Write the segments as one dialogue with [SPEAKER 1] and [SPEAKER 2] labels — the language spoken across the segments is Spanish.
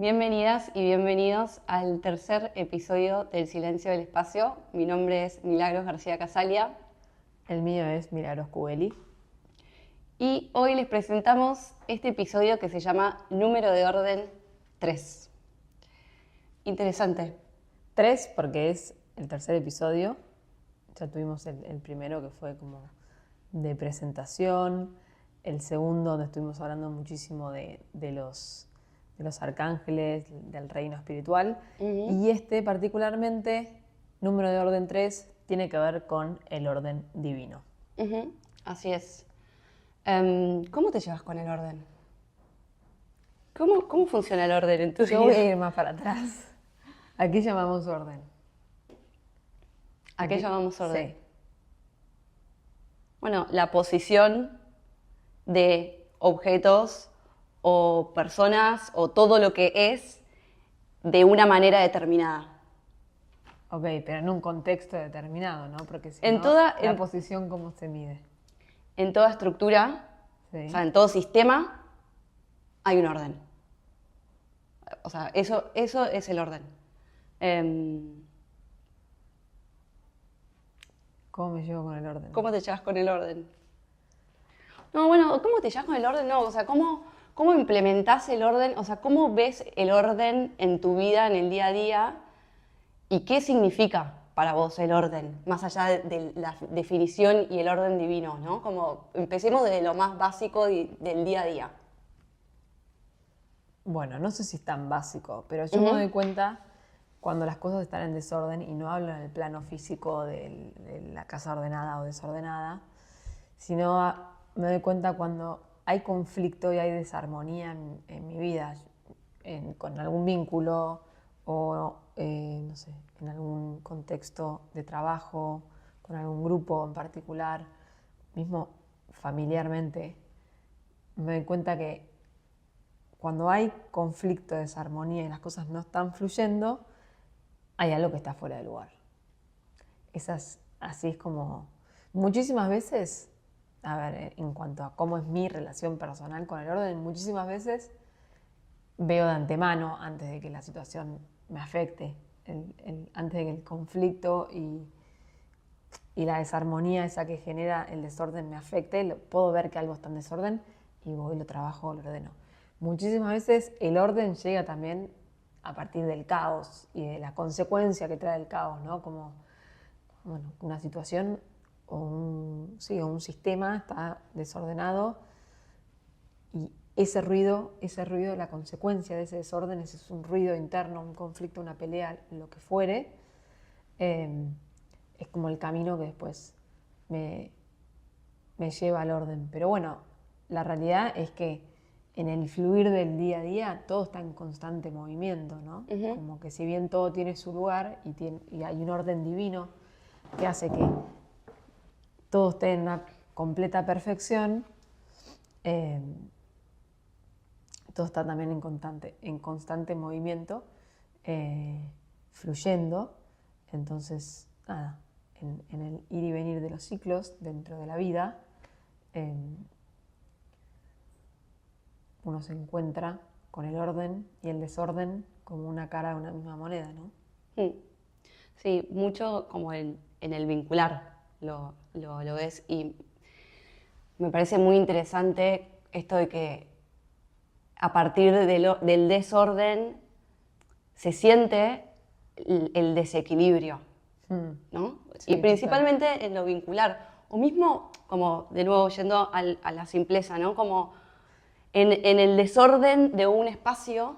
[SPEAKER 1] Bienvenidas y bienvenidos al tercer episodio del Silencio del Espacio. Mi nombre es Milagros García Casalia
[SPEAKER 2] El mío es Milagros Cubeli.
[SPEAKER 1] y hoy les presentamos este episodio que se llama Número de Orden 3. Interesante.
[SPEAKER 2] 3 porque es el tercer episodio. Ya tuvimos el primero que fue como de presentación. El segundo donde estuvimos hablando muchísimo de los arcángeles, del reino espiritual. Y este particularmente, número de orden 3, tiene que ver con el orden divino.
[SPEAKER 1] Así es. ¿Cómo te llevas con el orden? ¿Cómo funciona el orden en tu
[SPEAKER 2] Yo voy a
[SPEAKER 1] vida?
[SPEAKER 2] ir más para atrás. Aquí llamamos orden.
[SPEAKER 1] ¿A qué llamamos orden?
[SPEAKER 2] Sí.
[SPEAKER 1] Bueno, la posición de objetos o personas o todo lo que es de una manera determinada.
[SPEAKER 2] Ok, pero en un contexto determinado, ¿no? Porque si
[SPEAKER 1] En
[SPEAKER 2] no,
[SPEAKER 1] toda,
[SPEAKER 2] la
[SPEAKER 1] en,
[SPEAKER 2] posición, ¿cómo se mide?
[SPEAKER 1] en toda estructura,
[SPEAKER 2] Sí.
[SPEAKER 1] o sea, en todo sistema, hay un orden. O sea, eso es el orden.
[SPEAKER 2] ¿Cómo me llevo con el orden?
[SPEAKER 1] ¿Cómo te llevas con el orden? No, bueno, ¿cómo te llevas con el orden? No, o sea, ¿cómo implementás el orden? O sea, ¿cómo ves el orden en tu vida, en el día a día? ¿Y qué significa para vos el orden? Más allá de la definición y el orden divino, ¿no? Como empecemos desde lo más básico del día a día.
[SPEAKER 2] Bueno, no sé si es tan básico, pero yo me doy cuenta cuando las cosas están en desorden, y no hablo en el plano físico de la casa ordenada o desordenada, sino me doy cuenta cuando hay conflicto y hay desarmonía en mi vida, con algún vínculo o, no sé, en algún contexto de trabajo, con algún grupo en particular, mismo familiarmente, me doy cuenta que cuando hay conflicto, desarmonía y las cosas no están fluyendo, hay algo que está fuera de lugar. Así es como muchísimas veces, a ver, en cuanto a cómo es mi relación personal con el orden, muchísimas veces veo de antemano, antes de que la situación me afecte, antes de que el conflicto y la desarmonía esa que genera el desorden me afecte, puedo ver que algo está en desorden y voy, lo trabajo, lo ordeno. Muchísimas veces el orden llega también a partir del caos y de la consecuencia que trae el caos, ¿no? Como, bueno, una situación o un sistema está desordenado y ese ruido, la consecuencia de ese desorden, ese es un ruido interno, un conflicto, una pelea, lo que fuere, es como el camino que después me lleva al orden. Pero bueno, la realidad es que en el fluir del día a día todo está en constante movimiento, ¿no? Como que si bien todo tiene su lugar y hay un orden divino que hace que todo esté en una completa perfección, todo está también en constante movimiento, fluyendo. Entonces, nada, en el ir y venir de los ciclos dentro de la vida, uno se encuentra con el orden y el desorden como una cara de una misma moneda, ¿no?
[SPEAKER 1] Sí, mucho como en el vincular lo ves y me parece muy interesante esto de que a partir del desorden se siente el desequilibrio, ¿no?
[SPEAKER 2] Sí,
[SPEAKER 1] Y principalmente en lo vincular. O mismo, como de nuevo yendo a la simpleza, ¿no? Como en el desorden de un espacio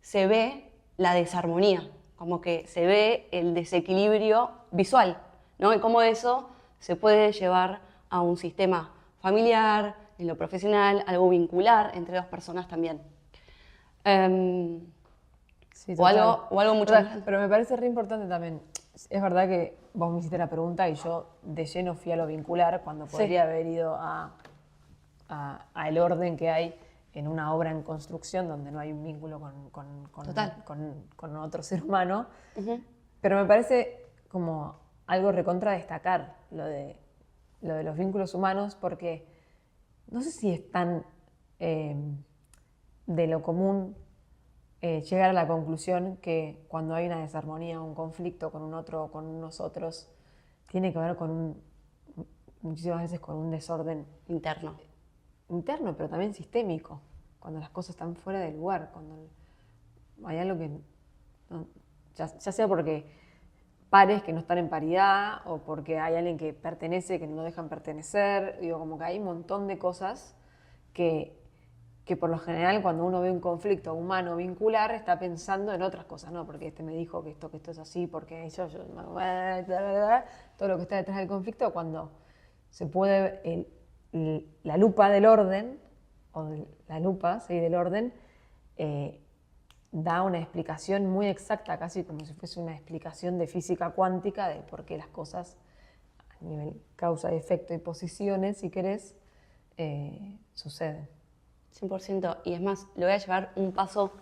[SPEAKER 1] se ve la desarmonía, como que se ve el desequilibrio visual, ¿no? Y cómo eso se puede llevar a un sistema familiar, en lo profesional, algo vincular entre dos personas también.
[SPEAKER 2] Sí,
[SPEAKER 1] O algo mucho
[SPEAKER 2] total.
[SPEAKER 1] más.
[SPEAKER 2] Pero me parece re importante también. Es verdad que vos me hiciste la pregunta y yo de lleno fui a lo vincular cuando podría haber ido al orden que hay en una obra en construcción donde no hay un vínculo con otro ser humano. Pero me parece como algo recontra destacar lo de los vínculos humanos, porque no sé si es tan de lo común llegar a la conclusión que cuando hay una desarmonía, un conflicto con un otro o con unos otros, tiene que ver muchísimas veces con un desorden
[SPEAKER 1] Interno.
[SPEAKER 2] interno, pero también sistémico, cuando las cosas están fuera de lugar, cuando hay algo que, ya sea porque pares que no están en paridad o porque hay alguien que pertenece que no dejan pertenecer, digo, como que hay un montón de cosas que por lo general cuando uno ve un conflicto humano vincular está pensando en otras cosas, ¿no? Porque este me dijo que esto es así, porque todo lo que está detrás del conflicto, cuando se puede la lupa del orden, la lupa, ¿sí?, del orden, da una explicación muy exacta, casi como si fuese una explicación de física cuántica de por qué las cosas a nivel causa, efecto y posiciones, si querés, suceden.
[SPEAKER 1] 100%. Y es más, lo voy a llevar un paso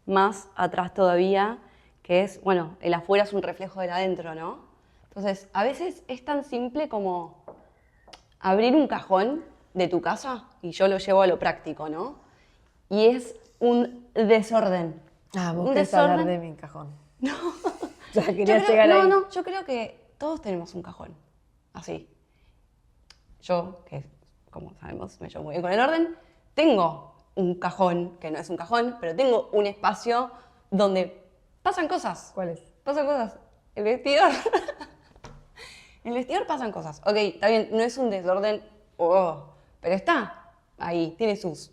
[SPEAKER 1] más atrás todavía, que es, bueno, el afuera es un reflejo del adentro, ¿no? Entonces, a veces es tan simple como abrir un cajón de tu casa, y yo lo llevo a lo práctico, ¿no? Y es un desorden.
[SPEAKER 2] Vos
[SPEAKER 1] Un
[SPEAKER 2] querés hablar
[SPEAKER 1] desorden.
[SPEAKER 2] de mi cajón. No. Ya quería llegar ahí.
[SPEAKER 1] No, yo creo que todos tenemos un cajón, así. Yo, que como sabemos me llevo muy bien con el orden, tengo un cajón, que no es un cajón, pero tengo un espacio donde pasan cosas.
[SPEAKER 2] ¿Cuál es?
[SPEAKER 1] Pasan cosas. El vestidor. En el vestidor pasan cosas. Ok, está bien, no es un desorden, pero está ahí, tiene sus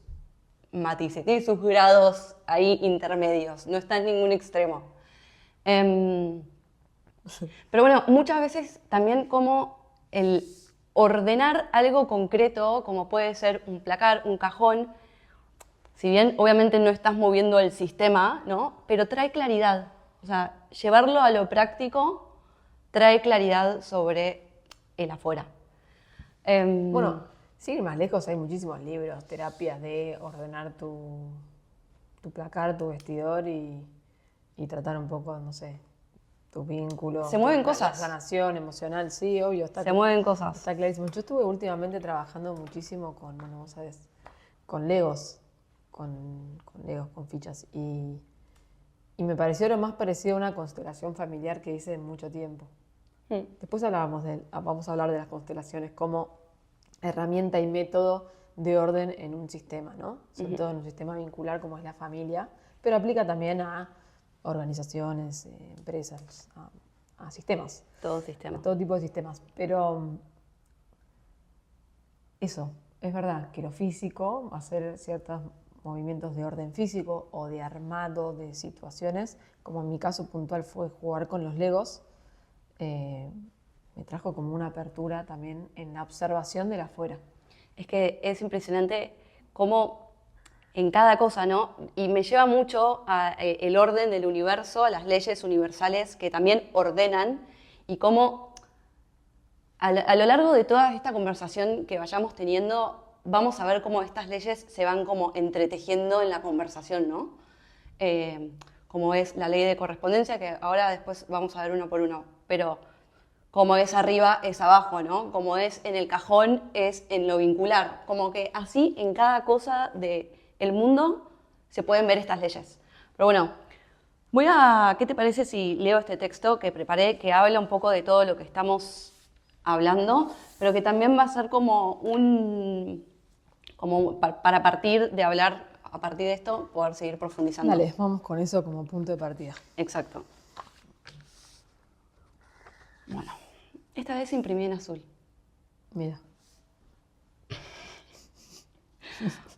[SPEAKER 1] matices, tiene sus grados ahí intermedios, no está en ningún extremo. Pero bueno, muchas veces también como el ordenar algo concreto, como puede ser un placar, un cajón, si bien obviamente no estás moviendo el sistema, ¿no? Pero trae claridad. O sea, llevarlo a lo práctico trae claridad sobre el afuera.
[SPEAKER 2] Bueno, sin ir más lejos, hay muchísimos libros, terapias de ordenar tu placar, tu vestidor y tratar un poco, no sé, tus vínculos.
[SPEAKER 1] Se mueven
[SPEAKER 2] la
[SPEAKER 1] cosas.
[SPEAKER 2] sanación emocional, sí, obvio.
[SPEAKER 1] Se mueven cosas.
[SPEAKER 2] Está clarísimo. Yo estuve últimamente trabajando muchísimo con, bueno, vos sabés, con Legos, con Legos, con fichas. Y me pareció lo más parecido a una constelación familiar que hice en mucho tiempo. Después vamos a hablar de las constelaciones como herramienta y método de orden en un sistema, ¿no? Sobre todo en un sistema vincular como es la familia, pero aplica también a organizaciones, empresas, a sistemas.
[SPEAKER 1] Todo sistema.
[SPEAKER 2] A todo tipo de sistemas. Pero eso, es verdad que lo físico, hacer ciertos movimientos de orden físico o de armado de situaciones, como en mi caso puntual fue jugar con los Legos, me trajo como una apertura también en la observación del afuera.
[SPEAKER 1] Es que es impresionante cómo en cada cosa, ¿no? Y me lleva mucho al orden del universo, a las leyes universales que también ordenan y cómo a lo largo de toda esta conversación que vayamos teniendo, vamos a ver cómo estas leyes se van como entretejiendo en la conversación, ¿no? Como es la ley de correspondencia, que ahora después vamos a ver uno por uno, pero como es arriba, es abajo, ¿no? Como es en el cajón, es en lo vincular. Como que así en cada cosa del mundo se pueden ver estas leyes. Pero bueno, ¿qué te parece si leo este texto que preparé, que habla un poco de todo lo que estamos hablando, pero que también va a ser como para partir de hablar, a partir de esto, poder seguir profundizando.
[SPEAKER 2] Dale, vamos con eso como punto de partida.
[SPEAKER 1] Exacto. Bueno, esta vez imprimí en azul.
[SPEAKER 2] Mira.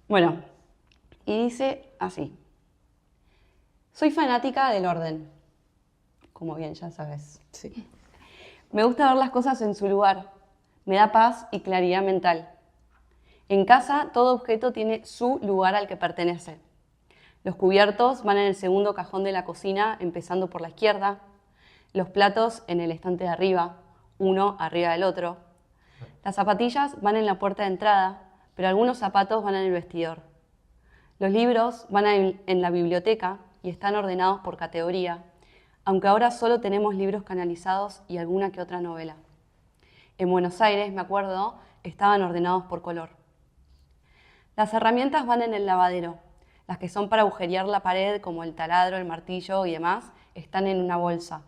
[SPEAKER 1] Bueno, y dice así. Soy fanática del orden, como bien ya sabes.
[SPEAKER 2] Sí.
[SPEAKER 1] Me gusta ver las cosas en su lugar. Me da paz y claridad mental. En casa, todo objeto tiene su lugar al que pertenece. Los cubiertos van en el segundo cajón de la cocina, empezando por la izquierda. Los platos en el estante de arriba, uno arriba del otro. Las zapatillas van en la puerta de entrada, pero algunos zapatos van en el vestidor. Los libros van en la biblioteca y están ordenados por categoría, aunque ahora solo tenemos libros canalizados y alguna que otra novela. En Buenos Aires, me acuerdo, estaban ordenados por color. Las herramientas van en el lavadero. Las que son para agujerear la pared, como el taladro, el martillo y demás, están en una bolsa.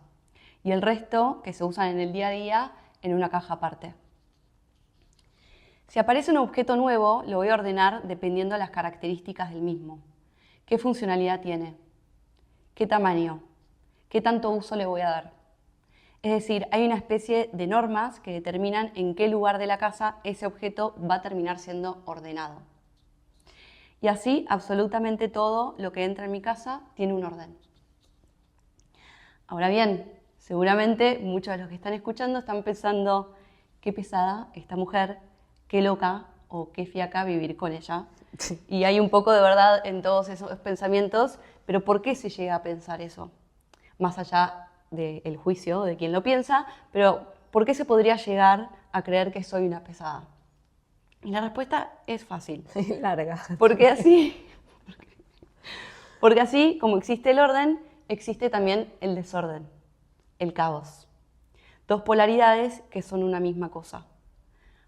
[SPEAKER 1] Y el resto, que se usan en el día a día, en una caja aparte. Si aparece un objeto nuevo, lo voy a ordenar dependiendo de las características del mismo. ¿Qué funcionalidad tiene? ¿Qué tamaño? ¿Qué tanto uso le voy a dar? Es decir, hay una especie de normas que determinan en qué lugar de la casa ese objeto va a terminar siendo ordenado. Y así, absolutamente todo lo que entra en mi casa tiene un orden. Ahora bien, seguramente muchos de los que están escuchando están pensando, qué pesada esta mujer, qué loca o qué fiaca vivir con ella.
[SPEAKER 2] Sí.
[SPEAKER 1] Y hay un poco de verdad en todos esos pensamientos, pero ¿por qué se llega a pensar eso? Más allá del juicio de quien lo piensa, pero ¿por qué se podría llegar a creer que soy una pesada? Y la respuesta es fácil.
[SPEAKER 2] Larga.
[SPEAKER 1] Porque así como existe el orden, existe también el desorden, el caos. Dos polaridades que son una misma cosa.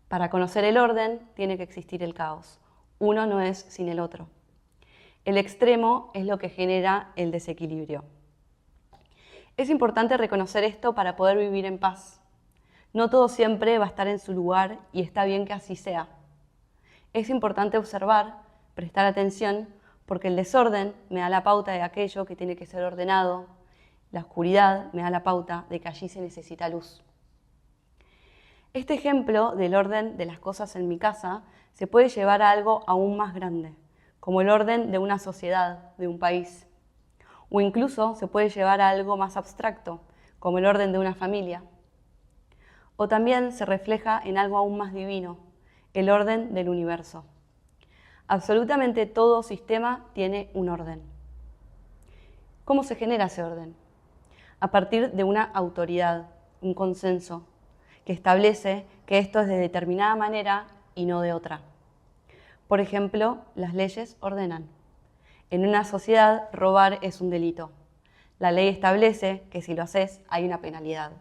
[SPEAKER 1] Para conocer el orden tiene que existir el caos. Uno no es sin el otro. El extremo es lo que genera el desequilibrio. Es importante reconocer esto para poder vivir en paz. No todo siempre va a estar en su lugar y está bien que así sea. Es importante observar, prestar atención, porque el desorden me da la pauta de aquello que tiene que ser ordenado. La oscuridad me da la pauta de que allí se necesita luz. Este ejemplo del orden de las cosas en mi casa se puede llevar a algo aún más grande, como el orden de una sociedad, de un país. O incluso se puede llevar a algo más abstracto, como el orden de una familia. O también se refleja en algo aún más divino, el orden del universo. Absolutamente todo sistema tiene un orden. ¿Cómo se genera ese orden? A partir de una autoridad, un consenso, que establece que esto es de determinada manera y no de otra. Por ejemplo, las leyes ordenan. En una sociedad, robar es un delito. La ley establece que si lo haces, hay una penalidad.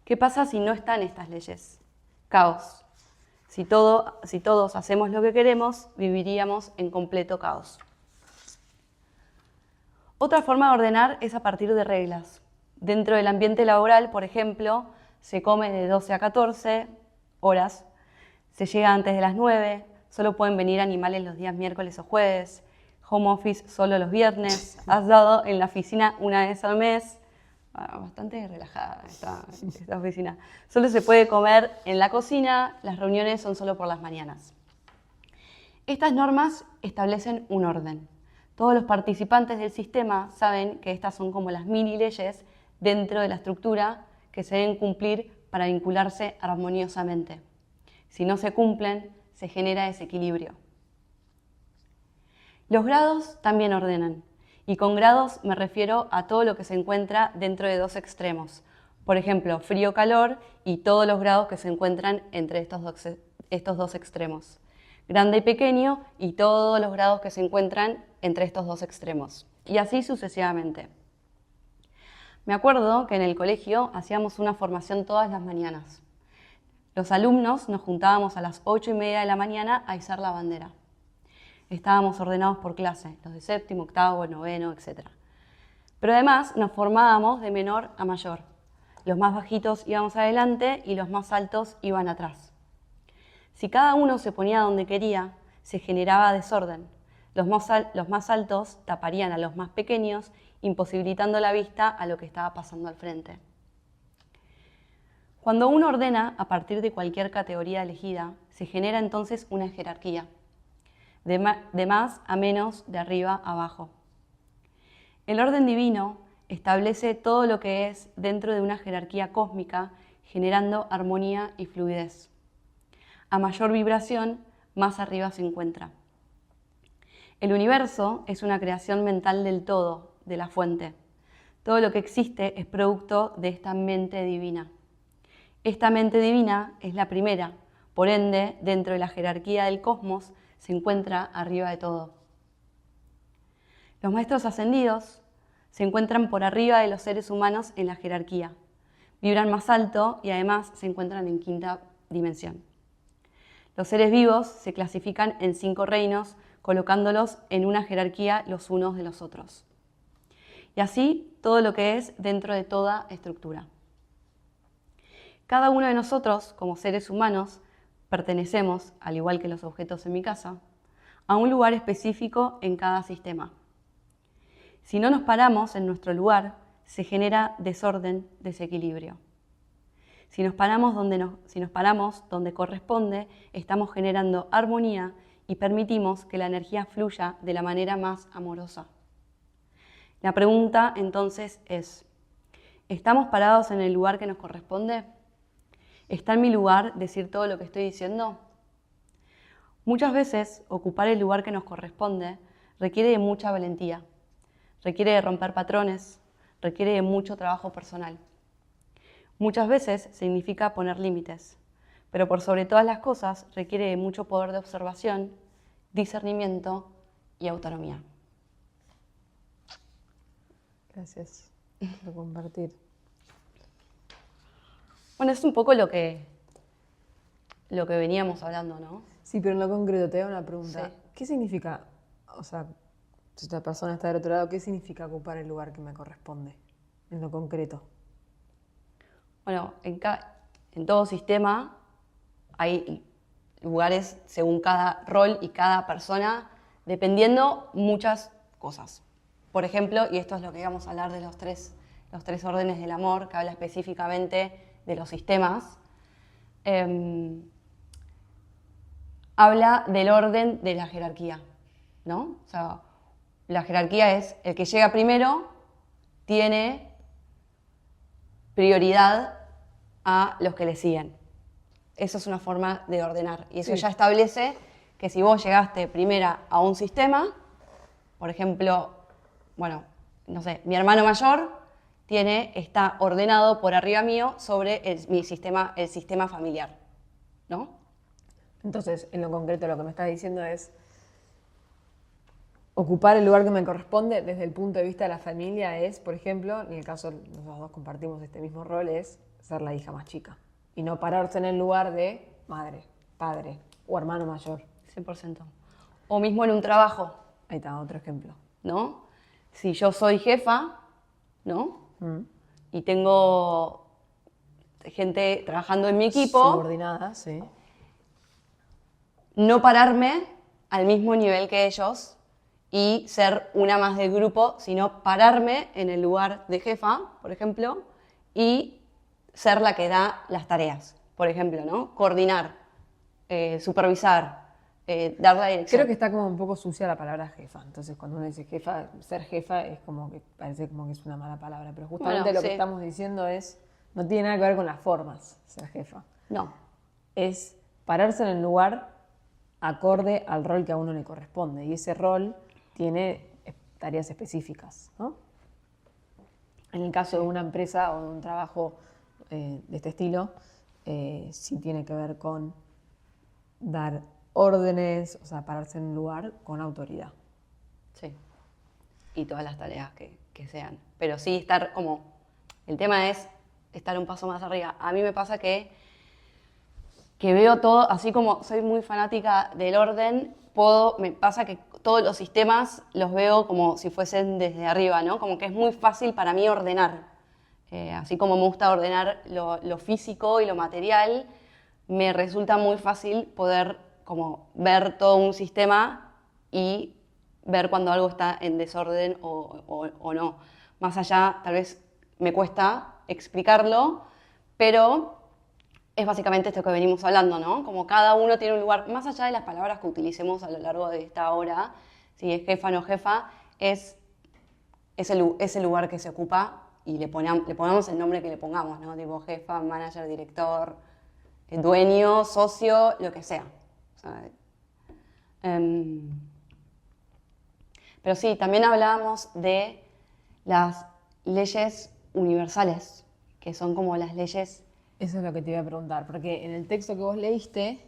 [SPEAKER 1] ¿Qué pasa si no están estas leyes? Caos. Si todos hacemos lo que queremos, viviríamos en completo caos. Otra forma de ordenar es a partir de reglas. Dentro del ambiente laboral, por ejemplo, se come de 12 a 14 horas, se llega antes de las 9, solo pueden venir animales los días miércoles o jueves, home office solo los viernes, has dado en la oficina una vez al mes, bastante relajada esta oficina. Solo se puede comer en la cocina, las reuniones son solo por las mañanas. Estas normas establecen un orden. Todos los participantes del sistema saben que estas son como las mini leyes dentro de la estructura que se deben cumplir para vincularse armoniosamente. Si no se cumplen, se genera desequilibrio. Los grados también ordenan, y con grados me refiero a todo lo que se encuentra dentro de dos extremos. Por ejemplo, frío-calor y todos los grados que se encuentran entre estos dos extremos. Grande y pequeño y todos los grados que se encuentran entre estos dos extremos. Y así sucesivamente. Me acuerdo que en el colegio hacíamos una formación todas las mañanas. Los alumnos nos juntábamos a las 8:30 de la mañana a izar la bandera. Estábamos ordenados por clase, los de séptimo, octavo, noveno, etc. Pero además nos formábamos de menor a mayor. Los más bajitos íbamos adelante y los más altos iban atrás. Si cada uno se ponía donde quería, se generaba desorden. Los más altos taparían a los más pequeños, imposibilitando la vista a lo que estaba pasando al frente. Cuando uno ordena a partir de cualquier categoría elegida, se genera entonces una jerarquía, de más a menos, de arriba a abajo. El orden divino establece todo lo que es dentro de una jerarquía cósmica, generando armonía y fluidez. A mayor vibración, más arriba se encuentra. El universo es una creación mental del todo, de la fuente. Todo lo que existe es producto de esta mente divina. Esta mente divina es la primera, por ende, dentro de la jerarquía del cosmos, se encuentra arriba de todo. Los maestros ascendidos se encuentran por arriba de los seres humanos en la jerarquía. Vibran más alto y además se encuentran en quinta dimensión. Los seres vivos se clasifican en 5 reinos colocándolos en una jerarquía los unos de los otros. Y así todo lo que es dentro de toda estructura. Cada uno de nosotros, como seres humanos, pertenecemos, al igual que los objetos en mi casa, a un lugar específico en cada sistema. Si no nos paramos en nuestro lugar, se genera desorden, desequilibrio. Si nos paramos donde corresponde, estamos generando armonía y permitimos que la energía fluya de la manera más amorosa. La pregunta entonces es, ¿estamos parados en el lugar que nos corresponde? ¿Está en mi lugar decir todo lo que estoy diciendo? Muchas veces ocupar el lugar que nos corresponde requiere de mucha valentía, requiere de romper patrones, requiere de mucho trabajo personal. Muchas veces significa poner límites, pero por sobre todas las cosas requiere de mucho poder de observación, discernimiento y autonomía.
[SPEAKER 2] Gracias por compartir.
[SPEAKER 1] Bueno, es un poco lo que veníamos hablando, ¿no?
[SPEAKER 2] Sí, pero en lo concreto te hago una pregunta.
[SPEAKER 1] Sí.
[SPEAKER 2] ¿Qué significa, o sea, si esta persona está del otro lado, qué significa ocupar el lugar que me corresponde? En lo concreto.
[SPEAKER 1] Bueno, en todo sistema hay lugares según cada rol y cada persona, dependiendo muchas cosas. Por ejemplo, y esto es lo que íbamos a hablar de los tres órdenes del amor, que habla específicamente de los sistemas, habla del orden de la jerarquía, ¿no? O sea, la jerarquía es el que llega primero tiene prioridad a los que le siguen. Eso es una forma de ordenar. Y eso ya establece que si vos llegaste primera a un sistema, por ejemplo, bueno, no sé, mi hermano mayor está ordenado por arriba mío sobre el sistema familiar, ¿no?
[SPEAKER 2] Entonces, en lo concreto, lo que me estás diciendo es ocupar el lugar que me corresponde desde el punto de vista de la familia es, por ejemplo, en el caso nosotros dos compartimos este mismo rol, es ser la hija más chica y no pararse en el lugar de madre, padre o hermano mayor.
[SPEAKER 1] 100%. O mismo en un trabajo.
[SPEAKER 2] Ahí está, otro ejemplo.
[SPEAKER 1] ¿No? Si yo soy jefa, ¿no? Y tengo gente trabajando en mi equipo,
[SPEAKER 2] subordinada, sí.
[SPEAKER 1] No pararme al mismo nivel que ellos y ser una más del grupo, sino pararme en el lugar de jefa, por ejemplo, y ser la que da las tareas, por ejemplo, ¿no? Coordinar, supervisar, dar la dirección.
[SPEAKER 2] Creo que está como un poco sucia la palabra jefa. Entonces, cuando uno dice jefa, ser jefa es como que parece como que es una mala palabra. Pero justamente lo que estamos diciendo no tiene nada que ver con las formas, ser jefa.
[SPEAKER 1] No.
[SPEAKER 2] Es pararse en el lugar acorde al rol que a uno le corresponde. Y ese rol tiene tareas específicas, ¿no? En el caso de una empresa o de un trabajo de este estilo, sí tiene que ver con dar órdenes, o sea, pararse en un lugar con autoridad.
[SPEAKER 1] Sí. Y todas las tareas que sean. Pero sí estar como... El tema es estar un paso más arriba. A mí me pasa que veo todo, así como soy muy fanática del orden, me pasa que todos los sistemas los veo como si fuesen desde arriba, ¿no? Como que es muy fácil para mí ordenar. Así como me gusta ordenar lo físico y lo material, me resulta muy fácil poder como ver todo un sistema y ver cuando algo está en desorden o no. Más allá, tal vez me cuesta explicarlo, pero es básicamente esto que venimos hablando, ¿no? Como cada uno tiene un lugar, más allá de las palabras que utilicemos a lo largo de esta hora, si es jefa o no jefa, es ese lugar que se ocupa y le ponemos el nombre que le pongamos, ¿no? Tipo jefa, manager, director, dueño, socio, lo que sea. O sea, pero sí, también hablábamos de las leyes universales, que son como las leyes...
[SPEAKER 2] Eso es lo que te iba a preguntar, porque en el texto que vos leíste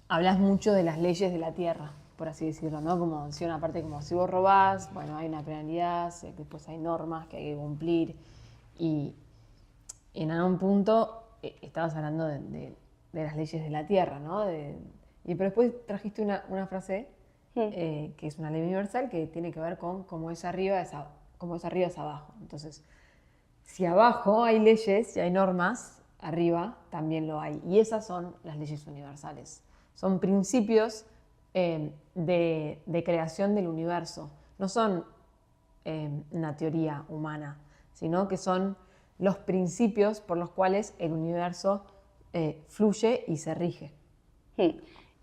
[SPEAKER 2] hablas mucho de las leyes de la tierra, por así decirlo, ¿no? Como si una parte como si vos robás, bueno, hay una penalidad, después hay normas que hay que cumplir y en algún punto estabas hablando de las leyes de la tierra, ¿no? Y pero después trajiste una frase que es una ley universal que tiene que ver con cómo es arriba es abajo. Entonces, si abajo hay leyes y hay normas, arriba también lo hay. Y esas son las leyes universales. Son principios de creación del universo. No son una teoría humana, sino que son los principios por los cuales el universo fluye y se rige.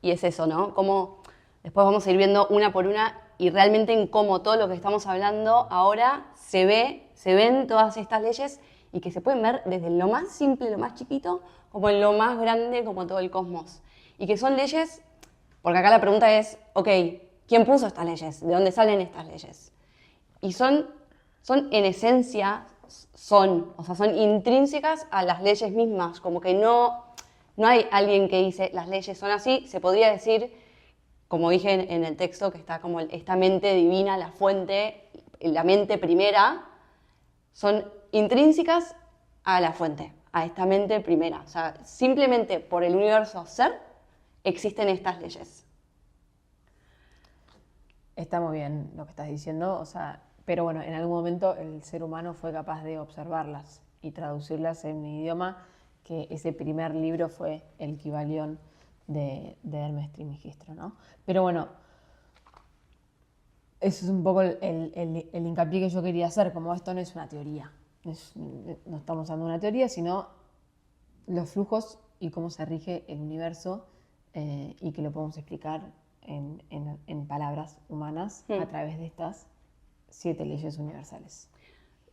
[SPEAKER 1] Y es eso, ¿no? Como después vamos a ir viendo una por una y realmente en cómo todo lo que estamos hablando ahora se ven todas estas leyes y que se pueden ver desde lo más simple, lo más chiquito, como en lo más grande, como todo el cosmos. Y que son leyes, porque acá la pregunta es, ok, ¿quién puso estas leyes? ¿De dónde salen estas leyes? Y son en esencia, son intrínsecas a las leyes mismas, como que no hay alguien que dice las leyes son así, se podría decir, como dije en el texto, que está como esta mente divina, la fuente, la mente primera, son intrínsecas a la fuente, a esta mente primera. O sea, simplemente por el universo ser, existen estas leyes.
[SPEAKER 2] Está muy bien lo que estás diciendo, o sea, pero bueno, en algún momento el ser humano fue capaz de observarlas y traducirlas en un idioma que ese primer libro fue el Kybalión de Hermes Trismegisto, ¿no? Pero bueno, eso es un poco el hincapié que yo quería hacer, como esto no es una teoría, no estamos dando una teoría, sino los flujos y cómo se rige el universo y que lo podemos explicar en palabras humanas a través de estas 7 leyes universales.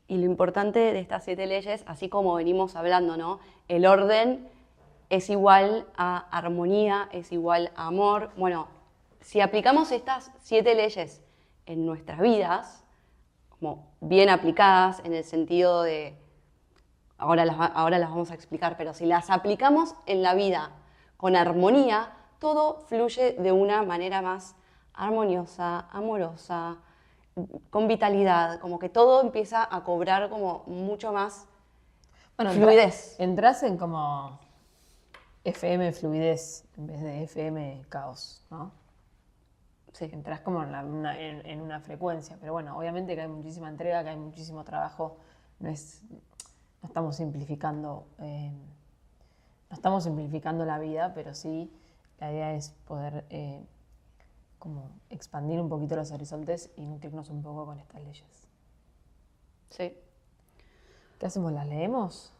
[SPEAKER 1] Y lo importante de estas 7 leyes, así como venimos hablando, ¿no? El orden es igual a armonía, es igual a amor. Bueno, si aplicamos estas 7 leyes en nuestras vidas, como bien aplicadas en el sentido de, ahora las vamos a explicar, pero si las aplicamos en la vida con armonía, todo fluye de una manera más armoniosa, amorosa, con vitalidad, como que todo empieza a cobrar como mucho más fluidez.
[SPEAKER 2] Entras en como FM fluidez en vez de FM caos, ¿no?
[SPEAKER 1] Sí.
[SPEAKER 2] Entras como en una frecuencia, pero bueno, obviamente que hay muchísima entrega, que hay muchísimo trabajo, no estamos simplificando, la vida, pero sí la idea es poder como expandir un poquito los horizontes y nutrirnos un poco con estas leyes.
[SPEAKER 1] Sí.
[SPEAKER 2] ¿Qué hacemos? ¿Las leemos?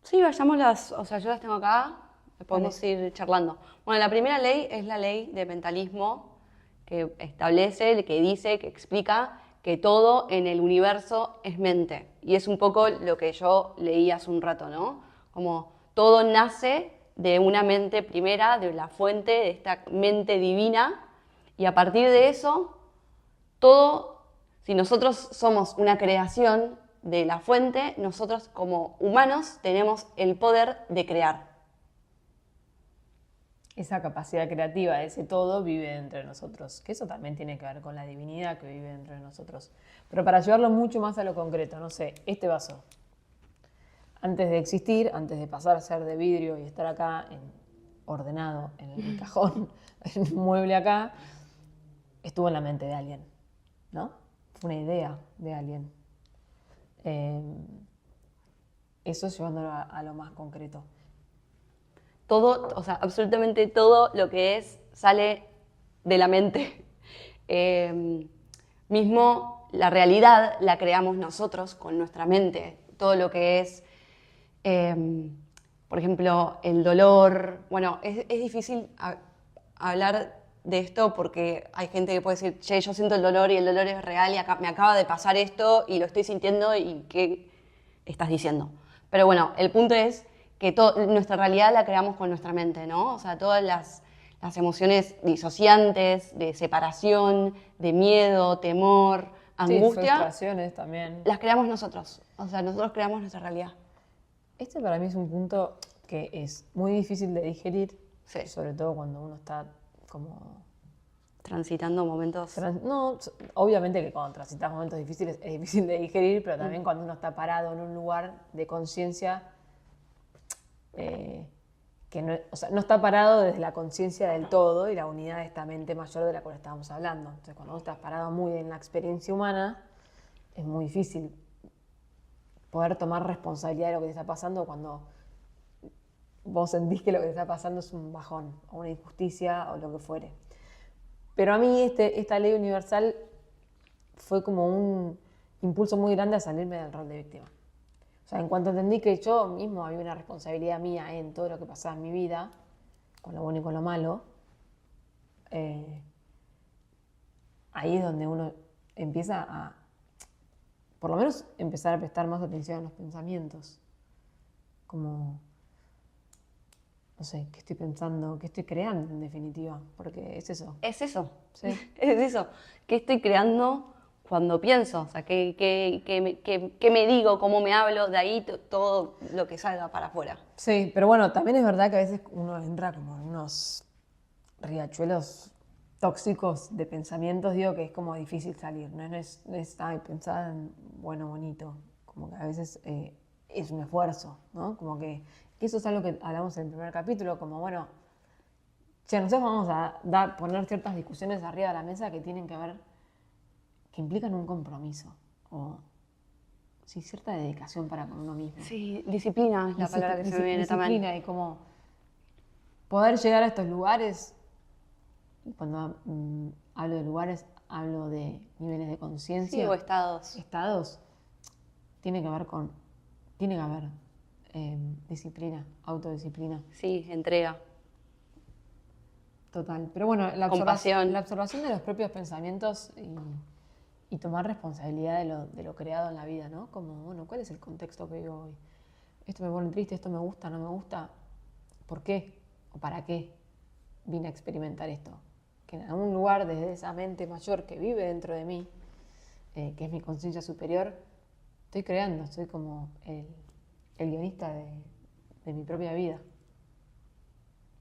[SPEAKER 1] Sí, vayámoslas, o sea, yo las tengo acá, podemos ir charlando. Bueno, la primera ley es la ley de mentalismo, que establece, que dice, que explica que todo en el universo es mente. Y es un poco lo que yo leí hace un rato, ¿no? Como todo nace de una mente primera, de la fuente, de esta mente divina, y a partir de eso, todo, si nosotros somos una creación de la fuente, nosotros como humanos tenemos el poder de crear.
[SPEAKER 2] Esa capacidad creativa, ese todo vive dentro de nosotros, que eso también tiene que ver con la divinidad que vive dentro de nosotros. Pero para llevarlo mucho más a lo concreto, no sé, este vaso, antes de existir, antes de pasar a ser de vidrio y estar acá ordenado en el cajón, en un mueble acá, estuvo en la mente de alguien, ¿no? Fue una idea de alguien. Eso llevándolo a lo más concreto.
[SPEAKER 1] Todo, o sea, absolutamente todo lo que es sale de la mente. Mismo la realidad la creamos nosotros con nuestra mente. Todo lo que es, por ejemplo, el dolor. Bueno, es difícil hablar de esto porque hay gente que puede decir, che, yo siento el dolor y el dolor es real y me acaba de pasar esto y lo estoy sintiendo y ¿qué estás diciendo? Pero bueno, el punto es que nuestra realidad la creamos con nuestra mente, ¿no? O sea, todas las emociones disociantes, de separación, de miedo, temor, angustia,
[SPEAKER 2] sí, frustraciones también.
[SPEAKER 1] las creamos nosotros. O sea, nosotros creamos nuestra realidad.
[SPEAKER 2] Este para mí es un punto que es muy difícil de digerir,
[SPEAKER 1] Sí.
[SPEAKER 2] sobre todo cuando uno está como...
[SPEAKER 1] Transitando momentos...
[SPEAKER 2] No, obviamente que cuando transitas momentos difíciles es difícil de digerir, pero también cuando uno está parado en un lugar de conciencia que no, o sea, no está parado desde la conciencia del todo y la unidad de esta mente mayor de la cual estábamos hablando. Entonces, cuando vos estás parado muy en la experiencia humana, es muy difícil poder tomar responsabilidad de lo que te está pasando cuando vos sentís que lo que te está pasando es un bajón o una injusticia o lo que fuere. Pero a mí esta ley universal fue como un impulso muy grande a salirme del rol de víctima. O sea, en cuanto entendí que yo mismo había una responsabilidad mía en todo lo que pasaba en mi vida, con lo bueno y con lo malo, ahí es donde uno empieza a, por lo menos, empezar a prestar más atención a los pensamientos. Como, no sé, qué estoy pensando, qué estoy creando en definitiva, porque es eso.
[SPEAKER 1] Es eso.
[SPEAKER 2] Sí.
[SPEAKER 1] Es eso. ¿Qué estoy creando cuando pienso? O sea, ¿qué me digo? ¿Cómo me hablo? De ahí todo lo que salga para afuera.
[SPEAKER 2] Sí, pero bueno, también es verdad que a veces uno entra como en unos riachuelos tóxicos de pensamientos, digo que es como difícil salir, no es ay, pensar en bueno, bonito, como que a veces es un esfuerzo, ¿no? Como que eso es algo que hablamos en el primer capítulo, como bueno, che, nosotros vamos a poner ciertas discusiones arriba de la mesa que tienen que ver, que implican un compromiso, o sí, cierta dedicación para con uno mismo.
[SPEAKER 1] Sí, disciplina es la palabra que se me viene también.
[SPEAKER 2] Disciplina y como poder llegar a estos lugares, y cuando hablo de lugares, hablo de niveles de conciencia.
[SPEAKER 1] Sí, o estados.
[SPEAKER 2] Estados, tiene que haber disciplina, autodisciplina.
[SPEAKER 1] Sí, entrega.
[SPEAKER 2] Total. Pero bueno, la
[SPEAKER 1] Compasión.
[SPEAKER 2] observación de los propios pensamientos y tomar responsabilidad de lo creado en la vida, ¿no? Como, bueno, ¿cuál es el contexto que vivo hoy? Esto me pone triste, esto me gusta, no me gusta. ¿Por qué? ¿O para qué vine a experimentar esto? Que en algún lugar desde esa mente mayor que vive dentro de mí, que es mi conciencia superior, estoy creando, soy como el guionista de mi propia vida.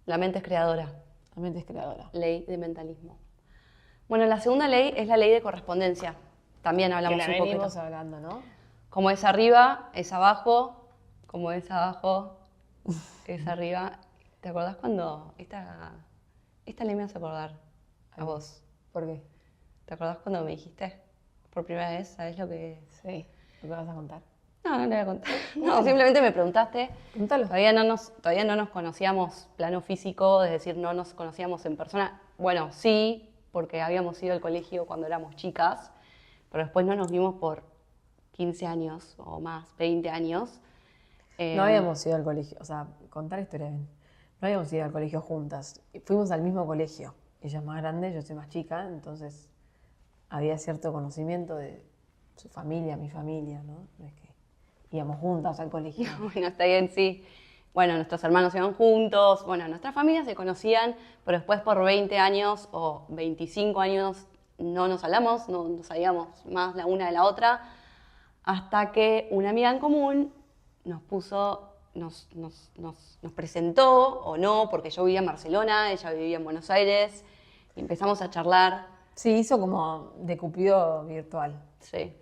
[SPEAKER 1] La mente es creadora.
[SPEAKER 2] La mente es creadora.
[SPEAKER 1] Ley de mentalismo. Bueno, la segunda ley es la ley de correspondencia. También hablamos
[SPEAKER 2] que
[SPEAKER 1] un
[SPEAKER 2] la
[SPEAKER 1] poquito.
[SPEAKER 2] venimos hablando, ¿no?
[SPEAKER 1] Como es arriba, es abajo. Como es abajo, es arriba. ¿Te acordás cuando esta ley me hace acordar a vos?
[SPEAKER 2] ¿Por qué?
[SPEAKER 1] ¿Te acordás cuando me dijiste por primera vez? ¿Sabés lo que...?
[SPEAKER 2] Sí, ¿lo que vas a contar?
[SPEAKER 1] No, no le voy a contar. No, simplemente me preguntaste.
[SPEAKER 2] Contalo.
[SPEAKER 1] Todavía no nos conocíamos plano físico, es decir, no nos conocíamos en persona. Bueno, sí, porque habíamos ido al colegio cuando éramos chicas, pero después no nos vimos por 15 años o más, 20 años.
[SPEAKER 2] No habíamos ido al colegio, o sea, contar la historia bien. No habíamos ido al colegio juntas. Fuimos al mismo colegio. Ella es más grande, yo soy más chica, entonces había cierto conocimiento de su familia, mi familia, ¿no? No es que íbamos juntas al colegio.
[SPEAKER 1] Bueno, está bien, sí. Bueno, nuestros hermanos iban juntos, bueno, nuestras familias se conocían, pero después por 20 años o 25 años no nos hablamos, no sabíamos más la una de la otra, hasta que una amiga en común nos presentó, o no, porque yo vivía en Barcelona, ella vivía en Buenos Aires, y empezamos a charlar.
[SPEAKER 2] Sí, hizo como de Cupido virtual.
[SPEAKER 1] Sí.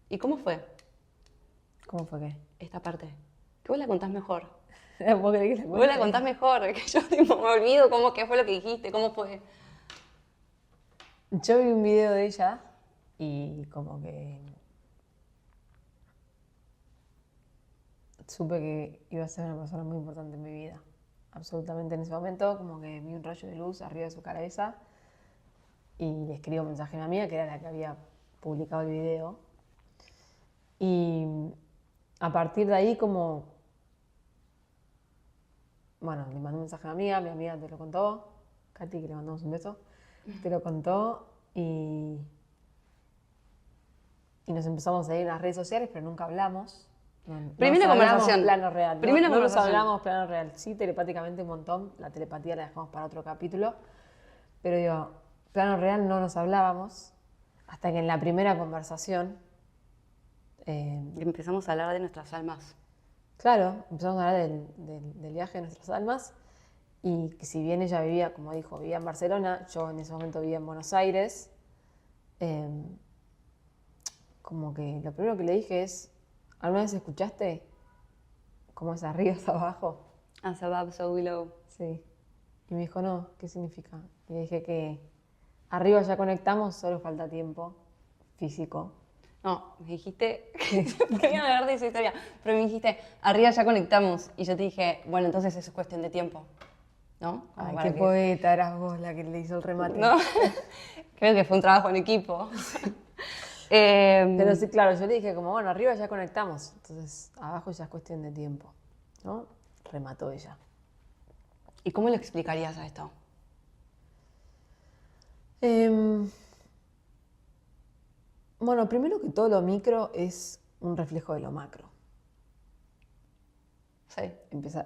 [SPEAKER 1] ¿Y cómo fue
[SPEAKER 2] ¿Cómo fue qué?
[SPEAKER 1] esta parte? Que vos la contás mejor.
[SPEAKER 2] ¿Vos querés que la
[SPEAKER 1] Vos la
[SPEAKER 2] cuente?
[SPEAKER 1] contás mejor, que yo tipo, me olvido qué fue lo que dijiste, cómo fue.
[SPEAKER 2] Yo vi un video de ella y como que supe que iba a ser una persona muy importante en mi vida. Absolutamente en ese momento, como que vi un rayo de luz arriba de su cabeza y le escribo un mensaje a una amiga que era la que había publicado el video. Y a partir de ahí como, bueno, le mandé un mensaje a mi amiga te lo contó, Katy, que le mandamos un beso, te lo contó y nos empezamos a seguir en las redes sociales, pero nunca hablamos.
[SPEAKER 1] Primera
[SPEAKER 2] nos hablamos
[SPEAKER 1] conversación.
[SPEAKER 2] Plano real.
[SPEAKER 1] Primera
[SPEAKER 2] No nos
[SPEAKER 1] conversación.
[SPEAKER 2] hablamos plano real. Sí, telepáticamente un montón. La telepatía la dejamos para otro capítulo. Pero digo, plano real no nos hablábamos hasta que en la primera conversación,
[SPEAKER 1] Y empezamos a hablar de nuestras almas.
[SPEAKER 2] claro, empezamos a hablar del viaje de nuestras almas y que si bien ella vivía, como dijo, vivía en Barcelona, yo en ese momento vivía en Buenos Aires, como que lo primero que le dije es, ¿alguna vez escuchaste cómo es arriba es abajo?
[SPEAKER 1] As above, so below.
[SPEAKER 2] Sí. Y me dijo, no, ¿qué significa? Y le dije que arriba ya conectamos, solo falta tiempo físico.
[SPEAKER 1] No, me dijiste que tenía que hablar de esa historia, pero me dijiste, arriba ya conectamos. Y yo te dije, bueno, entonces eso es cuestión de tiempo, ¿no? Como
[SPEAKER 2] Ay,
[SPEAKER 1] para
[SPEAKER 2] qué
[SPEAKER 1] que-
[SPEAKER 2] poeta eras vos la que le hizo el remate.
[SPEAKER 1] ¿No? Creo que fue un trabajo en equipo. Eh,
[SPEAKER 2] Pero sí, claro, yo le dije como, bueno, arriba ya conectamos, entonces abajo ya es cuestión de tiempo, ¿no? Remató ella.
[SPEAKER 1] ¿Y cómo lo explicarías a esto?
[SPEAKER 2] Em, bueno, primero que todo lo micro es un reflejo de lo macro.
[SPEAKER 1] Sí.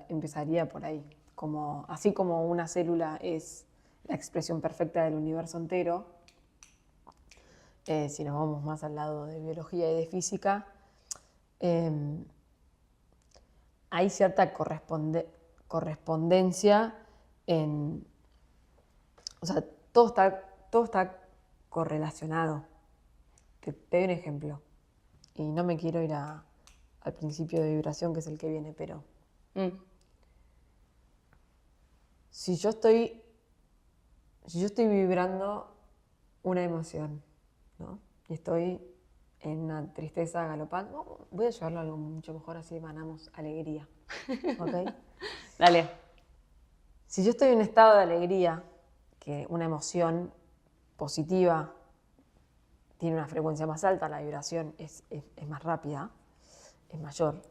[SPEAKER 2] Empezaría por ahí. Como, así como una célula es la expresión perfecta del universo entero, si nos vamos más al lado de biología y de física, hay cierta correspondencia en... O sea, todo está correlacionado. Te doy un ejemplo. Y no me quiero ir al principio de vibración, que es el que viene, pero
[SPEAKER 1] Mm.
[SPEAKER 2] si yo estoy vibrando una emoción, ¿no? Y estoy en una tristeza galopante, voy a llevarlo a algo mucho mejor, así emanamos alegría. ¿Ok?
[SPEAKER 1] Dale.
[SPEAKER 2] Si yo estoy en un estado de alegría, que una emoción positiva tiene una frecuencia más alta, la vibración es más rápida, es mayor.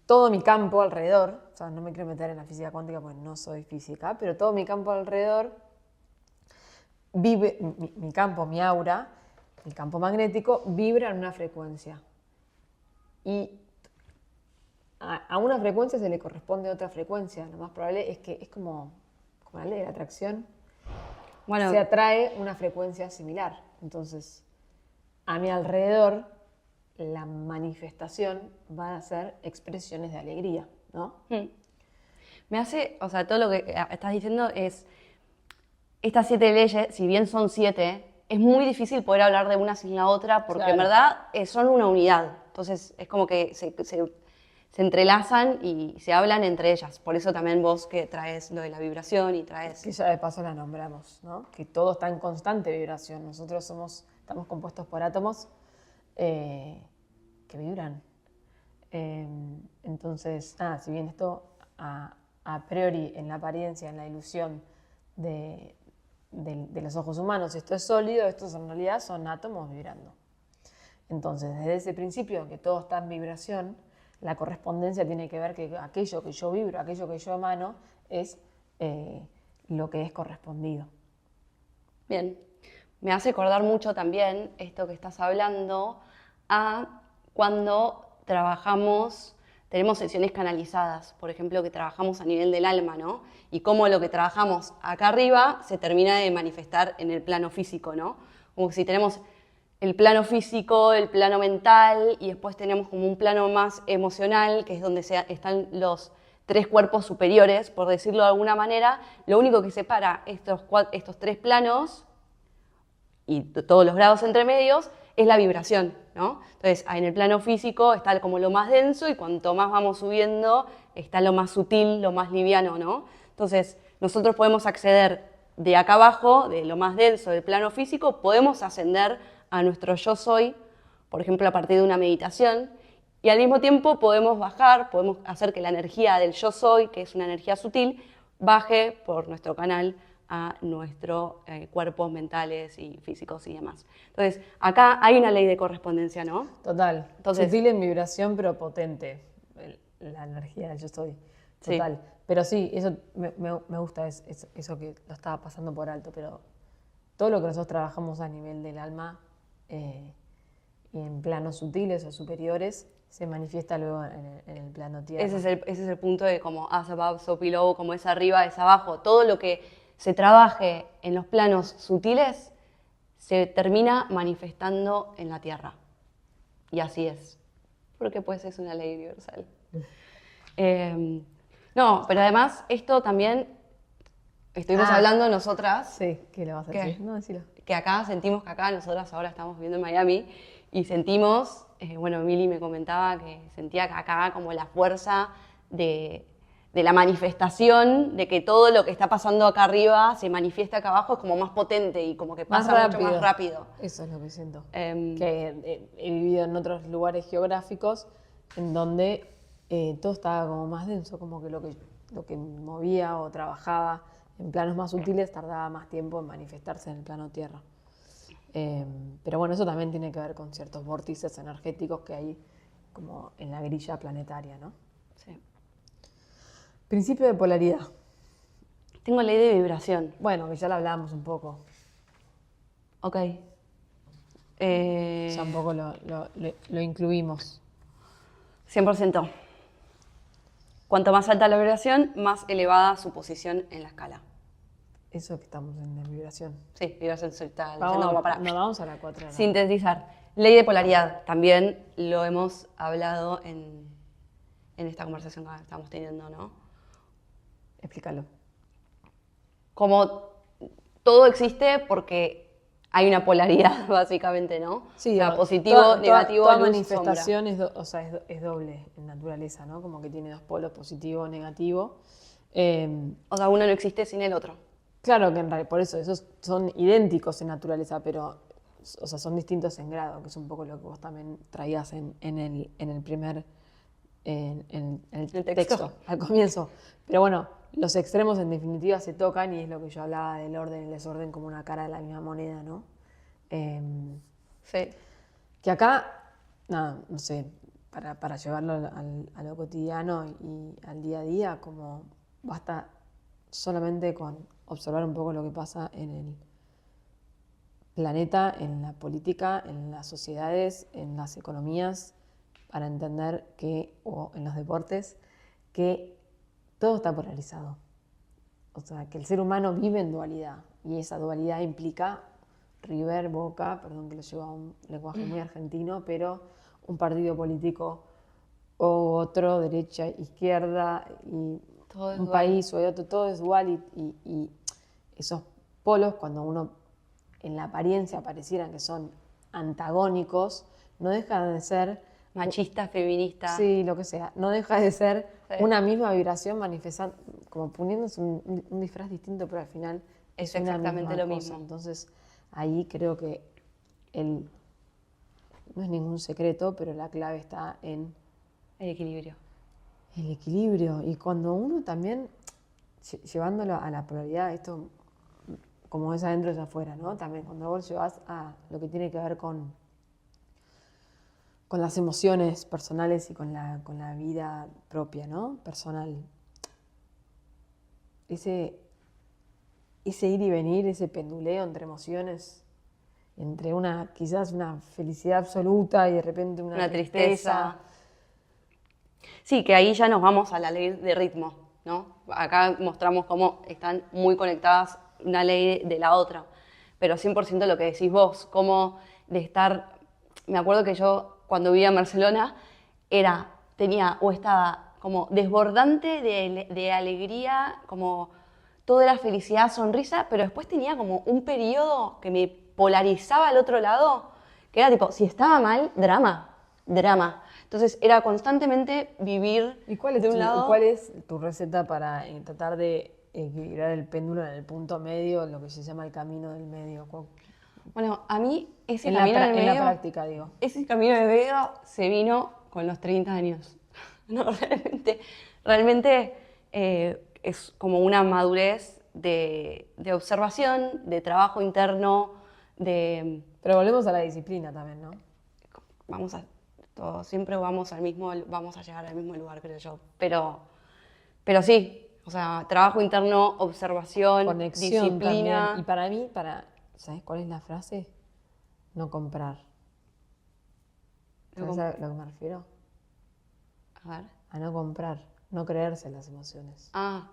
[SPEAKER 2] Todo mi campo alrededor, o sea, no me quiero meter en la física cuántica porque no soy física, pero todo mi campo alrededor vive, mi campo, mi aura, el campo magnético, vibra en una frecuencia. Y a una frecuencia se le corresponde otra frecuencia. Lo más probable es que es como la ley de la atracción.
[SPEAKER 1] Bueno,
[SPEAKER 2] Se atrae una frecuencia similar. Entonces, a mi alrededor, la manifestación va a ser expresiones de alegría, ¿no?
[SPEAKER 1] me hace, o sea, todo lo que estás diciendo es, estas 7 leyes, si bien son 7, es muy difícil poder hablar de una sin la otra porque en
[SPEAKER 2] Claro.
[SPEAKER 1] verdad son una unidad. Entonces es como que se entrelazan y se hablan entre ellas. Por eso también vos que traes lo de la vibración y traes...
[SPEAKER 2] Que ya de paso la nombramos, ¿no? Que todo está en constante vibración. Nosotros estamos compuestos por átomos que vibran. Entonces, si bien esto a priori en la apariencia, en la ilusión de los ojos humanos, esto es sólido, estos en realidad son átomos vibrando. Entonces, desde ese principio que todo está en vibración, la correspondencia tiene que ver que aquello que yo vibro, aquello que yo emano, es lo que es correspondido.
[SPEAKER 1] Bien, me hace acordar mucho también esto que estás hablando a cuando trabajamos, tenemos sesiones canalizadas, por ejemplo, que trabajamos a nivel del alma, ¿no? Y cómo lo que trabajamos acá arriba se termina de manifestar en el plano físico, ¿no? Como si tenemos el plano físico, el plano mental y después tenemos como un plano más emocional, que es donde están los 3 cuerpos superiores, por decirlo de alguna manera. Lo único que separa estos 3 planos y todos los grados entre medios es la vibración, ¿no? Entonces, en el plano físico está como lo más denso y cuanto más vamos subiendo está lo más sutil, lo más liviano, ¿no? Entonces, nosotros podemos acceder de acá abajo, de lo más denso del plano físico, podemos ascender a nuestro yo soy, por ejemplo, a partir de una meditación, y al mismo tiempo podemos bajar, podemos hacer que la energía del yo soy, que es una energía sutil, baje por nuestro canal a nuestros cuerpos mentales y físicos y demás. Entonces, acá hay una ley de correspondencia, ¿no?
[SPEAKER 2] Total.
[SPEAKER 1] Entonces-
[SPEAKER 2] Sutil en vibración, pero potente. La energía del yo soy.
[SPEAKER 1] Sí.
[SPEAKER 2] Total. Pero sí, eso me gusta, eso que lo estaba pasando por alto, pero todo lo que nosotros trabajamos a nivel del alma y en planos sutiles o superiores se manifiesta luego en el plano tierra.
[SPEAKER 1] Ese es el punto de como as above, so below, como es arriba, es abajo. Todo lo que se trabaje en los planos sutiles se termina manifestando en la tierra. Y así es. Porque pues es una ley universal. No, pero además esto también estuvimos hablando nosotras.
[SPEAKER 2] Sí, ¿qué le vas a
[SPEAKER 1] ¿Qué?
[SPEAKER 2] decir? No, decilo.
[SPEAKER 1] que acá sentimos que acá nosotras ahora estamos viviendo en Miami y sentimos, bueno, Mili me comentaba que sentía que acá como la fuerza de la manifestación, de que todo lo que está pasando acá arriba se manifiesta acá abajo, es como más potente y como que pasa mucho más rápido.
[SPEAKER 2] Eso es lo que siento. Que he vivido en otros lugares geográficos en donde todo estaba como más denso, como que lo que movía o trabajaba en planos más sutiles tardaba más tiempo en manifestarse en el plano tierra. Pero bueno, eso también tiene que ver con ciertos vórtices energéticos que hay como en la grilla planetaria, ¿no?
[SPEAKER 1] Sí.
[SPEAKER 2] Principio de polaridad.
[SPEAKER 1] Tengo ley de vibración.
[SPEAKER 2] Bueno, que ya lo hablábamos un poco.
[SPEAKER 1] Ok.
[SPEAKER 2] Ya un poco lo incluimos.
[SPEAKER 1] 100%. Cuanto más alta la vibración, más elevada su posición en la escala.
[SPEAKER 2] Eso que estamos en la vibración.
[SPEAKER 1] Sí, vibración está
[SPEAKER 2] Vamos,
[SPEAKER 1] leyendo como para
[SPEAKER 2] no, vamos a la 4.
[SPEAKER 1] sintetizar. Ley de polaridad, también lo hemos hablado en esta conversación que estamos teniendo, ¿no?
[SPEAKER 2] Explícalo.
[SPEAKER 1] Como todo existe porque hay una polaridad, básicamente, ¿no?
[SPEAKER 2] Sí,
[SPEAKER 1] o sea, positivo, negativo,
[SPEAKER 2] toda
[SPEAKER 1] luz,
[SPEAKER 2] manifestación
[SPEAKER 1] sombra.
[SPEAKER 2] es doble en naturaleza, ¿no? Como que tiene dos polos, positivo, negativo.
[SPEAKER 1] O sea, uno no existe sin el otro.
[SPEAKER 2] Claro que en realidad, por eso, esos son idénticos en naturaleza, pero o sea, son distintos en grado, que es un poco lo que vos también traías en el primer en el texto, al comienzo. Pero bueno, los extremos en definitiva se tocan y es lo que yo hablaba del orden y el desorden como una cara de la misma moneda, ¿no?
[SPEAKER 1] Sí.
[SPEAKER 2] Que acá, nada, no sé, para llevarlo a lo cotidiano y al día a día, como basta solamente con observar un poco lo que pasa en el planeta, en la política, en las sociedades, en las economías, para entender que, o en los deportes, que todo está polarizado. O sea, que el ser humano vive en dualidad y esa dualidad implica River, Boca, perdón que lo llevo a un lenguaje muy argentino, pero un partido político o otro, derecha, izquierda, y
[SPEAKER 1] Todo es
[SPEAKER 2] un
[SPEAKER 1] dual.
[SPEAKER 2] país o otro, todo es dual y esos polos, cuando uno en la apariencia parecieran que son antagónicos, no dejan de ser
[SPEAKER 1] Machista, feminista.
[SPEAKER 2] sí, lo que sea, no deja de ser
[SPEAKER 1] Sí.
[SPEAKER 2] una misma vibración manifestando, como poniéndose un disfraz distinto, pero al final
[SPEAKER 1] Es
[SPEAKER 2] una
[SPEAKER 1] exactamente
[SPEAKER 2] misma
[SPEAKER 1] lo
[SPEAKER 2] cosa.
[SPEAKER 1] mismo.
[SPEAKER 2] Entonces, ahí creo que no es ningún secreto, pero la clave está en
[SPEAKER 1] El equilibrio.
[SPEAKER 2] el equilibrio. Y cuando uno también, llevándolo a la polaridad, esto como es adentro es afuera, ¿no? También cuando vos llevas a lo que tiene que ver con las emociones personales y con la vida propia, ¿no? Personal. Ese ir y venir, ese penduleo entre emociones, entre quizás una felicidad absoluta y de repente una tristeza.
[SPEAKER 1] Sí, que ahí ya nos vamos a la ley de ritmo, ¿no? Acá mostramos cómo están muy conectadas una ley de la otra, pero 100% lo que decís vos, cómo de estar... Me acuerdo que yo cuando vivía en Barcelona estaba como desbordante de alegría, como toda la felicidad, sonrisa, pero después tenía como un periodo que me polarizaba al otro lado, que era tipo, si estaba mal, drama. Entonces era constantemente vivir
[SPEAKER 2] ¿Y cuál
[SPEAKER 1] de un lado.
[SPEAKER 2] cuál es tu receta para tratar de equilibrar el péndulo en el punto medio, lo que se llama el camino del medio?
[SPEAKER 1] Bueno, a mí ese
[SPEAKER 2] En
[SPEAKER 1] camino del
[SPEAKER 2] la
[SPEAKER 1] medio,
[SPEAKER 2] práctica, digo.
[SPEAKER 1] ese camino del medio se vino con los 30 años. No, realmente es como una madurez de observación, de trabajo interno, de
[SPEAKER 2] Pero volvemos a la disciplina también, ¿no?
[SPEAKER 1] siempre vamos a llegar al mismo lugar, creo yo. Pero sí, o sea, trabajo interno, observación,
[SPEAKER 2] Conexión
[SPEAKER 1] disciplina.
[SPEAKER 2] también. Y para mí, ¿sabes cuál es la frase? No comprar. ¿Sabes a lo que me refiero?
[SPEAKER 1] A ver.
[SPEAKER 2] A no comprar, no creerse las emociones.
[SPEAKER 1] Ah.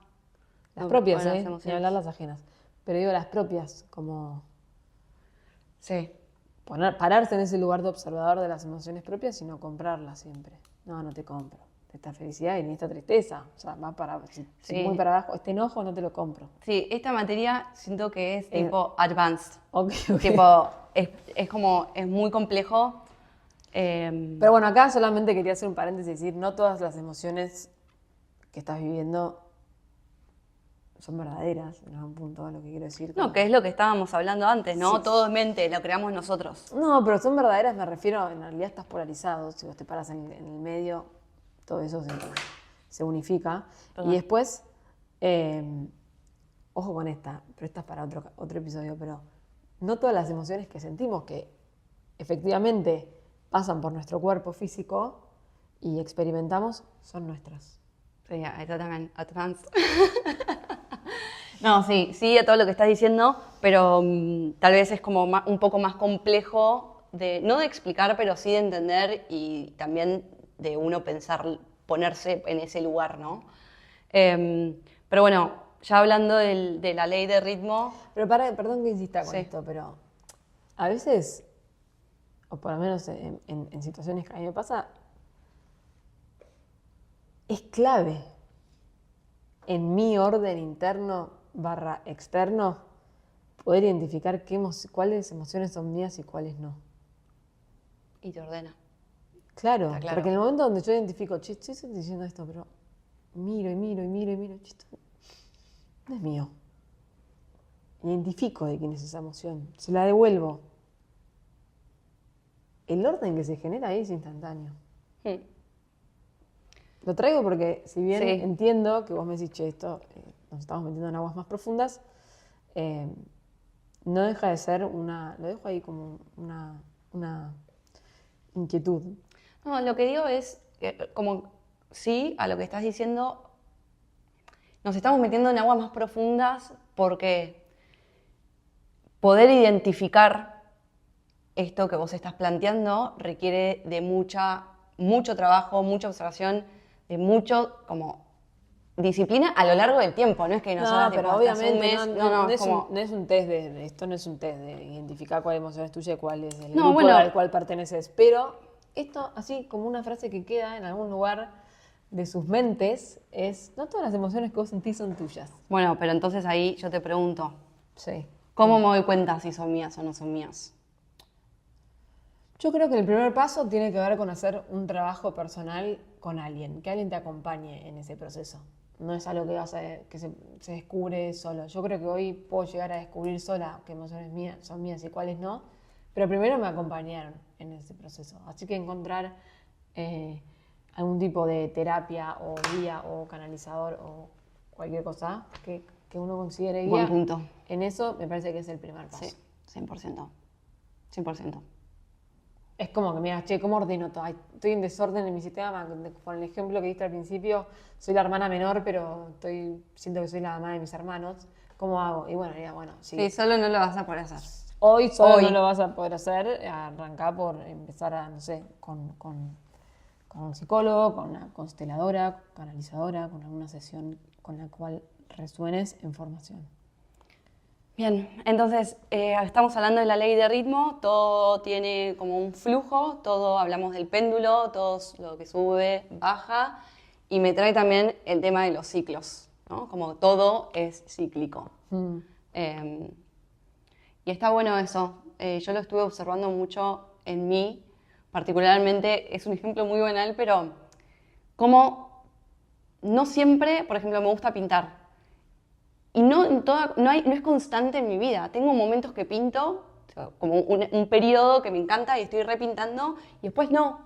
[SPEAKER 2] Las
[SPEAKER 1] No,
[SPEAKER 2] propias,
[SPEAKER 1] con las
[SPEAKER 2] ni
[SPEAKER 1] emociones.
[SPEAKER 2] hablar las ajenas. Pero digo las propias, como
[SPEAKER 1] Sí.
[SPEAKER 2] pararse en ese lugar de observador de las emociones propias y no comprarlas siempre. No te compro. esta felicidad y ni esta tristeza. O sea, va para, si
[SPEAKER 1] Sí.
[SPEAKER 2] muy para abajo, este enojo no te lo compro.
[SPEAKER 1] Sí, esta materia siento que es tipo advanced.
[SPEAKER 2] Ok, ok.
[SPEAKER 1] Tipo, es como, es muy complejo.
[SPEAKER 2] Pero bueno, acá solamente quería hacer un paréntesis y decir, no todas las emociones que estás viviendo son verdaderas, en algún punto, lo que quiero decir.
[SPEAKER 1] No, que es lo que estábamos hablando antes, ¿no?
[SPEAKER 2] Sí.
[SPEAKER 1] Todo es mente, lo creamos nosotros.
[SPEAKER 2] No, pero son verdaderas, me refiero, en realidad estás polarizado, si vos te paras en el medio, todo eso se unifica.
[SPEAKER 1] Total.
[SPEAKER 2] Y después, ojo con esta, pero esta es para otro episodio, pero no todas las emociones que sentimos que efectivamente pasan por nuestro cuerpo físico y experimentamos son nuestras.
[SPEAKER 1] Sí, esto también, advanced. No, sí, a todo lo que estás diciendo, pero tal vez es como un poco más complejo no de explicar, pero sí de entender y también de uno pensar, ponerse en ese lugar, ¿no? Pero bueno, ya hablando de la ley de ritmo,
[SPEAKER 2] Pero perdón que insista con
[SPEAKER 1] Sí.
[SPEAKER 2] esto, pero a veces, o por lo menos en situaciones que a mí me pasa, es clave en mi orden interno / externo poder identificar cuáles emociones son mías y cuáles no.
[SPEAKER 1] y te ordena.
[SPEAKER 2] Claro,
[SPEAKER 1] Está claro.
[SPEAKER 2] porque en el momento donde yo identifico, che, estoy diciendo esto, pero miro, che, esto no es mío. Identifico de quién es esa emoción, se la devuelvo. El orden que se genera ahí es instantáneo.
[SPEAKER 1] Hmm.
[SPEAKER 2] Lo traigo porque, si bien
[SPEAKER 1] Sí.
[SPEAKER 2] entiendo que vos me decís, che, esto nos estamos metiendo en aguas más profundas, no deja de ser lo dejo ahí como una inquietud.
[SPEAKER 1] No, lo que digo es, como sí, a lo que estás diciendo, nos estamos metiendo en aguas más profundas porque poder identificar esto que vos estás planteando requiere de mucho trabajo, mucha observación, de mucho como disciplina a lo largo del tiempo, no es que nosotros
[SPEAKER 2] No, pero
[SPEAKER 1] tipo, hasta hace un
[SPEAKER 2] obviamente
[SPEAKER 1] mes,
[SPEAKER 2] no
[SPEAKER 1] es
[SPEAKER 2] es
[SPEAKER 1] como,
[SPEAKER 2] no es un test esto no es un test de identificar cuál emoción es tuya y cuál es el
[SPEAKER 1] No,
[SPEAKER 2] grupo
[SPEAKER 1] bueno.
[SPEAKER 2] al cual perteneces. Pero esto, así como una frase que queda en algún lugar de sus mentes, es, no todas las emociones que vos sentís son tuyas.
[SPEAKER 1] bueno, pero entonces ahí yo te pregunto,
[SPEAKER 2] Sí.
[SPEAKER 1] ¿cómo me doy cuenta si son mías o no son mías?
[SPEAKER 2] Yo creo que el primer paso tiene que ver con hacer un trabajo personal con alguien, que alguien te acompañe en ese proceso. No es algo que se descubre solo. Yo creo que hoy puedo llegar a descubrir sola qué emociones mías son mías y cuáles no, pero primero me acompañaron en ese proceso. Así que encontrar algún tipo de terapia o guía o canalizador o cualquier cosa que uno considere
[SPEAKER 1] Buen
[SPEAKER 2] guía,
[SPEAKER 1] punto.
[SPEAKER 2] en eso me parece que es el primer paso.
[SPEAKER 1] Sí, 100%. 100%.
[SPEAKER 2] Es como que, mira, che, ¿cómo ordeno todo? Ay, estoy en desorden en mi sistema. Con el ejemplo que diste al principio, soy la hermana menor, pero siento que soy la mamá de mis hermanos. ¿Cómo hago? Y bueno, sí.
[SPEAKER 1] Sí, solo no lo vas a poder hacer.
[SPEAKER 2] Hoy solo
[SPEAKER 1] Hoy.
[SPEAKER 2] no lo vas a poder hacer. Arrancá por empezar no sé, con un psicólogo, con una consteladora, canalizadora, con alguna sesión con la cual resuenes en formación.
[SPEAKER 1] Bien, entonces estamos hablando de la ley de ritmo, todo tiene como un flujo, todo hablamos del péndulo, todo lo que sube, baja, y me trae también el tema de los ciclos, ¿no? Como todo es cíclico. Y está bueno eso, yo lo estuve observando mucho en mí, particularmente, es un ejemplo muy banal, pero como no siempre, por ejemplo, me gusta pintar. Y no es constante en mi vida. Tengo momentos que pinto, o sea, como un periodo que me encanta y estoy repintando, y después no.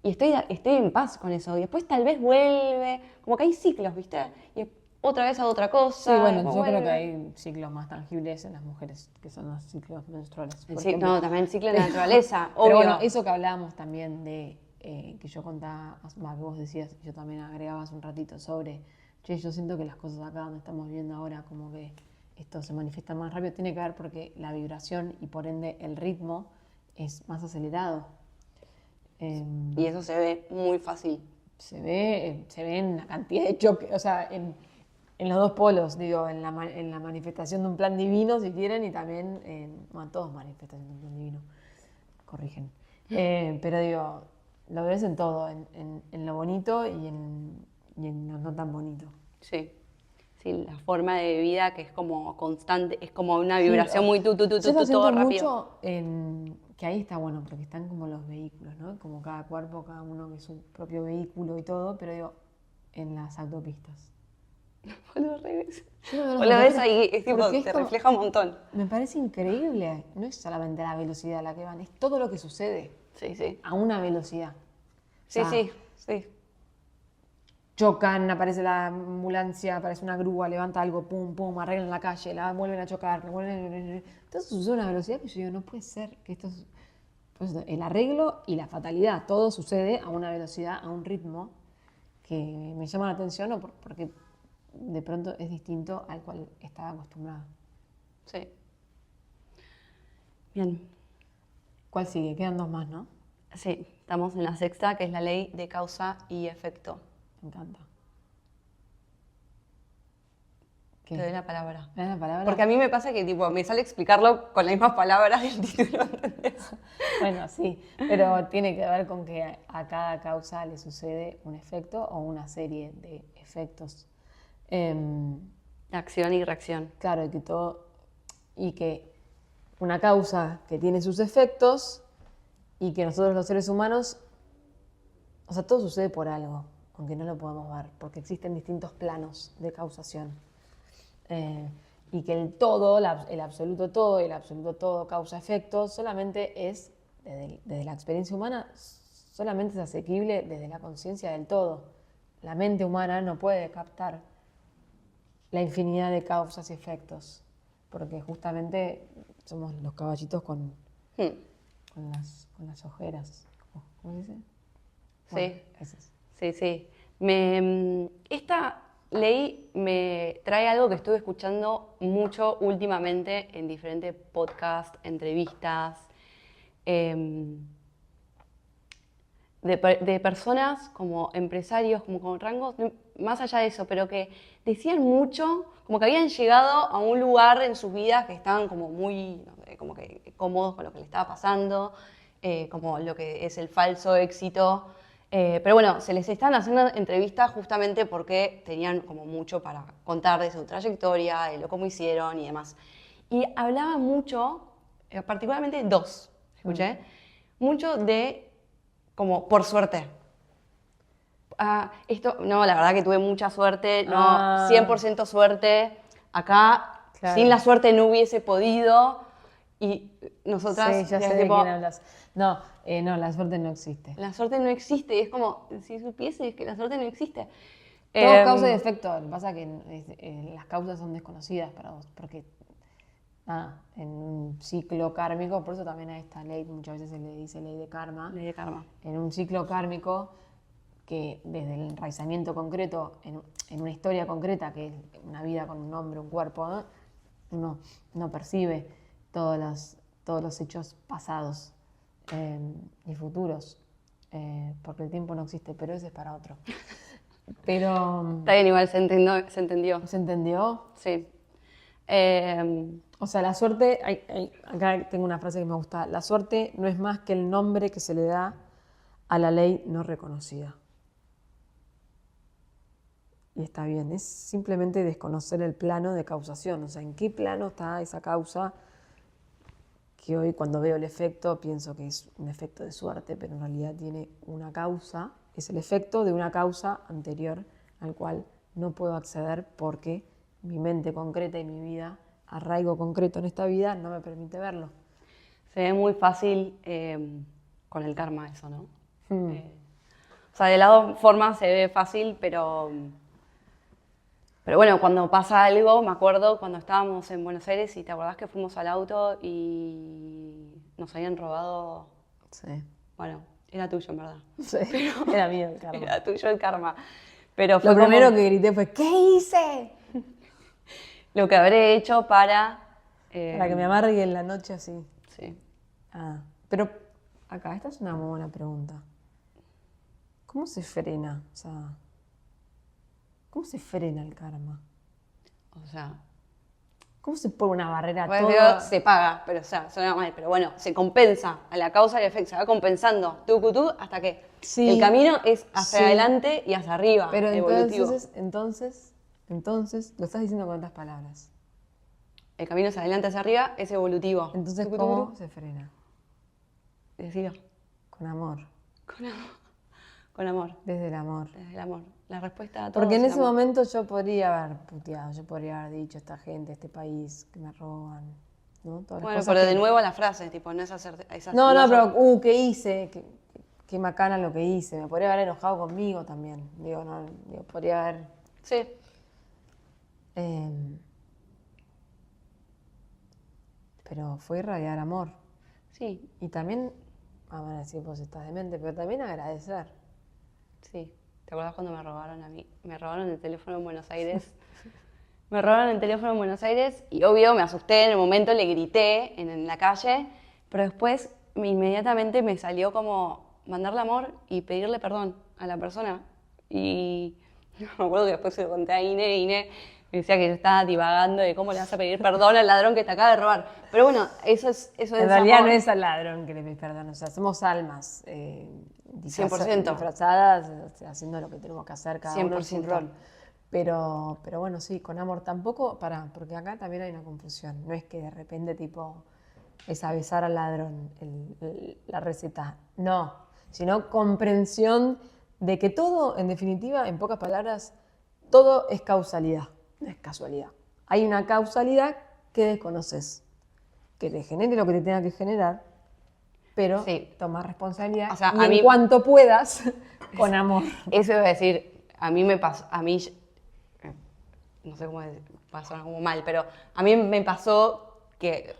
[SPEAKER 1] Y estoy en paz con eso. Y después tal vez vuelve, como que hay ciclos, ¿viste? Y otra vez hago otra cosa.
[SPEAKER 2] Sí, bueno,
[SPEAKER 1] después
[SPEAKER 2] yo creo
[SPEAKER 1] vuelve.
[SPEAKER 2] que hay ciclos más tangibles en las mujeres, que son los ciclos menstruales.
[SPEAKER 1] El
[SPEAKER 2] por
[SPEAKER 1] cic-
[SPEAKER 2] ejemplo.
[SPEAKER 1] no, también el ciclo de la naturaleza, obvio.
[SPEAKER 2] Pero bueno, eso que hablábamos también de, que yo contaba, que vos decías, y yo también agregaba hace un ratito sobre, che, yo siento que las cosas acá donde estamos viviendo ahora, como que esto se manifiesta más rápido, tiene que ver porque la vibración y por ende el ritmo es más acelerado.
[SPEAKER 1] Y eso se ve muy fácil.
[SPEAKER 2] Se ve en la cantidad de choques, o sea, en los dos polos, digo, en la manifestación de un plan divino, si quieren, y también bueno, todos manifestación de un plan divino, corrigen. Pero digo, lo ves en todo, en lo bonito y en lo no tan bonito.
[SPEAKER 1] Sí. Sí, la forma de vida que es como constante, es como una
[SPEAKER 2] Sí,
[SPEAKER 1] vibración muy
[SPEAKER 2] yo lo
[SPEAKER 1] todo
[SPEAKER 2] siento
[SPEAKER 1] rápido.
[SPEAKER 2] mucho que ahí está bueno, porque están como los vehículos, ¿no? Como cada cuerpo, cada uno que es su propio vehículo y todo, pero digo, en las autopistas.
[SPEAKER 1] O lo ves.
[SPEAKER 2] Yo lo veo en
[SPEAKER 1] O
[SPEAKER 2] las
[SPEAKER 1] lo ves
[SPEAKER 2] autopistas
[SPEAKER 1] ahí, es tipo,
[SPEAKER 2] porque es
[SPEAKER 1] te
[SPEAKER 2] como,
[SPEAKER 1] refleja un montón.
[SPEAKER 2] me parece increíble, no es solamente la velocidad a la que van, es todo lo que sucede
[SPEAKER 1] Sí, sí.
[SPEAKER 2] a una velocidad. O
[SPEAKER 1] Sí,
[SPEAKER 2] sea,
[SPEAKER 1] sí, sí.
[SPEAKER 2] chocan, aparece la ambulancia, aparece una grúa, levanta algo, pum, pum, arreglan la calle, la vuelven a chocar, Entonces sucede a una velocidad que yo digo, no puede ser que esto... Pues el arreglo y la fatalidad, todo sucede a una velocidad, a un ritmo que me llama la atención porque de pronto es distinto al cual estaba acostumbrada.
[SPEAKER 1] Sí. Bien.
[SPEAKER 2] ¿Cuál sigue? Quedan dos más, ¿no?
[SPEAKER 1] Sí, estamos en la sexta, que es la ley de causa y efecto.
[SPEAKER 2] Me encanta.
[SPEAKER 1] Te
[SPEAKER 2] ¿Qué?
[SPEAKER 1] doy la palabra.
[SPEAKER 2] ¿Me das la palabra?
[SPEAKER 1] Porque a mí me pasa que tipo, me sale explicarlo con las mismas palabras del título, ¿entendés?
[SPEAKER 2] Bueno, sí, pero tiene que ver con que a cada causa le sucede un efecto o una serie de efectos.
[SPEAKER 1] Acción y reacción.
[SPEAKER 2] Claro, y que una causa que tiene sus efectos y que nosotros los seres humanos, o sea, todo sucede por algo, aunque no lo podemos ver, porque existen distintos planos de causación. Y que el todo, el absoluto todo y el absoluto todo causa-efecto, solamente es, desde la experiencia humana, solamente es asequible desde la conciencia del todo. La mente humana no puede captar la infinidad de causas y efectos, porque justamente somos los caballitos con
[SPEAKER 1] Hmm.
[SPEAKER 2] las ojeras. ¿Cómo se dice?
[SPEAKER 1] Sí.
[SPEAKER 2] Bueno, esas.
[SPEAKER 1] Sí, sí. Esta ley me trae algo que estuve escuchando mucho últimamente en diferentes podcasts, entrevistas, em, de personas como empresarios, como con rangos, más allá de eso, pero que decían mucho, como que habían llegado a un lugar en sus vidas que estaban como muy, no sé, como que cómodos con lo que les estaba pasando, como lo que es el falso éxito. Pero bueno, se les están haciendo entrevistas justamente porque tenían como mucho para contar de su trayectoria, de lo cómo hicieron y demás. Y hablaban mucho, particularmente dos, escuché, mucho de como por suerte. Esto, no, la verdad que tuve mucha suerte, no, 100% suerte. Acá,
[SPEAKER 2] Claro.
[SPEAKER 1] sin la suerte no hubiese podido. Y nosotras,
[SPEAKER 2] Sí, ya sé
[SPEAKER 1] es
[SPEAKER 2] de
[SPEAKER 1] tipo,
[SPEAKER 2] quién hablas. No, no, la suerte no existe.
[SPEAKER 1] la suerte no existe. Y es como, si supieses que la suerte no existe.
[SPEAKER 2] Todo
[SPEAKER 1] Em,
[SPEAKER 2] causa y efecto. Lo que pasa es que las causas son desconocidas para vos, porque en un ciclo kármico, por eso también a esta ley muchas veces se le dice ley de karma.
[SPEAKER 1] Ley de karma.
[SPEAKER 2] En un ciclo kármico que desde el enraizamiento concreto, en una historia concreta, que es una vida con un nombre, un cuerpo, ¿no? Uno no percibe todos los hechos pasados y futuros, porque el tiempo no existe, pero ese es para otro. Pero,
[SPEAKER 1] Está bien, igual se entendió. Se entendió.
[SPEAKER 2] ¿se entendió?
[SPEAKER 1] Sí.
[SPEAKER 2] O sea, la suerte, acá tengo una frase que me gusta, la suerte no es más que el nombre que se le da a la ley no reconocida. Y está bien, es simplemente desconocer el plano de causación, o sea, en qué plano está esa causa que hoy cuando veo el efecto pienso que es un efecto de suerte, pero en realidad tiene una causa, es el efecto de una causa anterior al cual no puedo acceder porque mi mente concreta y mi vida, arraigo concreto en esta vida, no me permite verlo.
[SPEAKER 1] Se ve muy fácil con el karma eso, ¿no? O sea, de lado forma se ve fácil, pero bueno, cuando pasa algo, me acuerdo cuando estábamos en Buenos Aires y te acordás que fuimos al auto y nos habían robado.
[SPEAKER 2] Sí.
[SPEAKER 1] Bueno, era tuyo en verdad.
[SPEAKER 2] Sí, era mío el karma.
[SPEAKER 1] Era tuyo el karma. Pero fue
[SPEAKER 2] Lo primero
[SPEAKER 1] como
[SPEAKER 2] que grité fue, ¿qué hice?
[SPEAKER 1] lo que habré hecho para.
[SPEAKER 2] Para que me amargue en la noche así.
[SPEAKER 1] Sí.
[SPEAKER 2] Pero acá, esta es una muy buena pregunta. ¿Cómo se frena? O sea, ¿cómo se frena el karma?
[SPEAKER 1] O sea,
[SPEAKER 2] ¿Cómo se pone una barrera a
[SPEAKER 1] Bueno,
[SPEAKER 2] todo?
[SPEAKER 1] digo, se paga, pero o sea, suena mal, pero bueno, se compensa a la causa y el efecto, se va compensando, tú, hasta que
[SPEAKER 2] Sí,
[SPEAKER 1] el camino es hacia
[SPEAKER 2] sí.
[SPEAKER 1] adelante y hacia arriba,
[SPEAKER 2] Pero
[SPEAKER 1] evolutivo.
[SPEAKER 2] entonces, lo estás diciendo con otras palabras.
[SPEAKER 1] El camino hacia adelante, hacia arriba, es evolutivo.
[SPEAKER 2] Entonces,
[SPEAKER 1] Tucu,
[SPEAKER 2] ¿cómo
[SPEAKER 1] tucu,
[SPEAKER 2] se frena?
[SPEAKER 1] Decilo.
[SPEAKER 2] Con amor,
[SPEAKER 1] Con amor. Con amor.
[SPEAKER 2] desde el amor.
[SPEAKER 1] Desde el amor. La respuesta a todo
[SPEAKER 2] Porque
[SPEAKER 1] es
[SPEAKER 2] en
[SPEAKER 1] el
[SPEAKER 2] ese
[SPEAKER 1] amor.
[SPEAKER 2] momento yo podría haber puteado, yo podría haber dicho, esta gente, este país, que me roban, ¿no? Todas las
[SPEAKER 1] Bueno,
[SPEAKER 2] cosas
[SPEAKER 1] pero
[SPEAKER 2] que...
[SPEAKER 1] de nuevo la frase, tipo, no es hacer...
[SPEAKER 2] No, pero, ¿qué hice? Qué macana lo que hice. Me podría haber enojado conmigo también. Digo, no, digo, podría haber...
[SPEAKER 1] Sí.
[SPEAKER 2] Pero fue irradiar amor.
[SPEAKER 1] Sí,
[SPEAKER 2] Y también, vamos a decir, vos estás demente, pero también agradecer.
[SPEAKER 1] sí. ¿Te acuerdas cuando me robaron a mí? Me robaron el teléfono en Buenos Aires. Me robaron el teléfono en Buenos Aires y obvio me asusté en el momento, le grité en la calle, pero después inmediatamente me salió como mandarle amor y pedirle perdón a la persona. Y me acuerdo que después se lo conté a Ine me decía que yo estaba divagando de cómo le vas a pedir perdón al ladrón que te acaba de robar. Pero bueno, eso es
[SPEAKER 2] En realidad
[SPEAKER 1] amor.
[SPEAKER 2] no es al ladrón que le pedís perdón, o sea, somos almas
[SPEAKER 1] 100%.
[SPEAKER 2] disfrazadas, haciendo lo que tenemos que hacer cada uno en su
[SPEAKER 1] 100%.
[SPEAKER 2] rol. Pero bueno, sí, con amor tampoco, porque acá también hay una confusión. No es que de repente tipo es avisar al ladrón la receta. No, sino comprensión de que todo, en definitiva, en pocas palabras, todo es causalidad, no es casualidad. Hay una causalidad que desconoces, que te genere lo que te tenga que generar, pero
[SPEAKER 1] Sí.
[SPEAKER 2] tomar responsabilidad
[SPEAKER 1] O sea,
[SPEAKER 2] y
[SPEAKER 1] a
[SPEAKER 2] en
[SPEAKER 1] mí-
[SPEAKER 2] cuanto puedas, con amor.
[SPEAKER 1] Eso iba a decir, a mí me pasó, no sé cómo pasó como mal, pero a mí me pasó que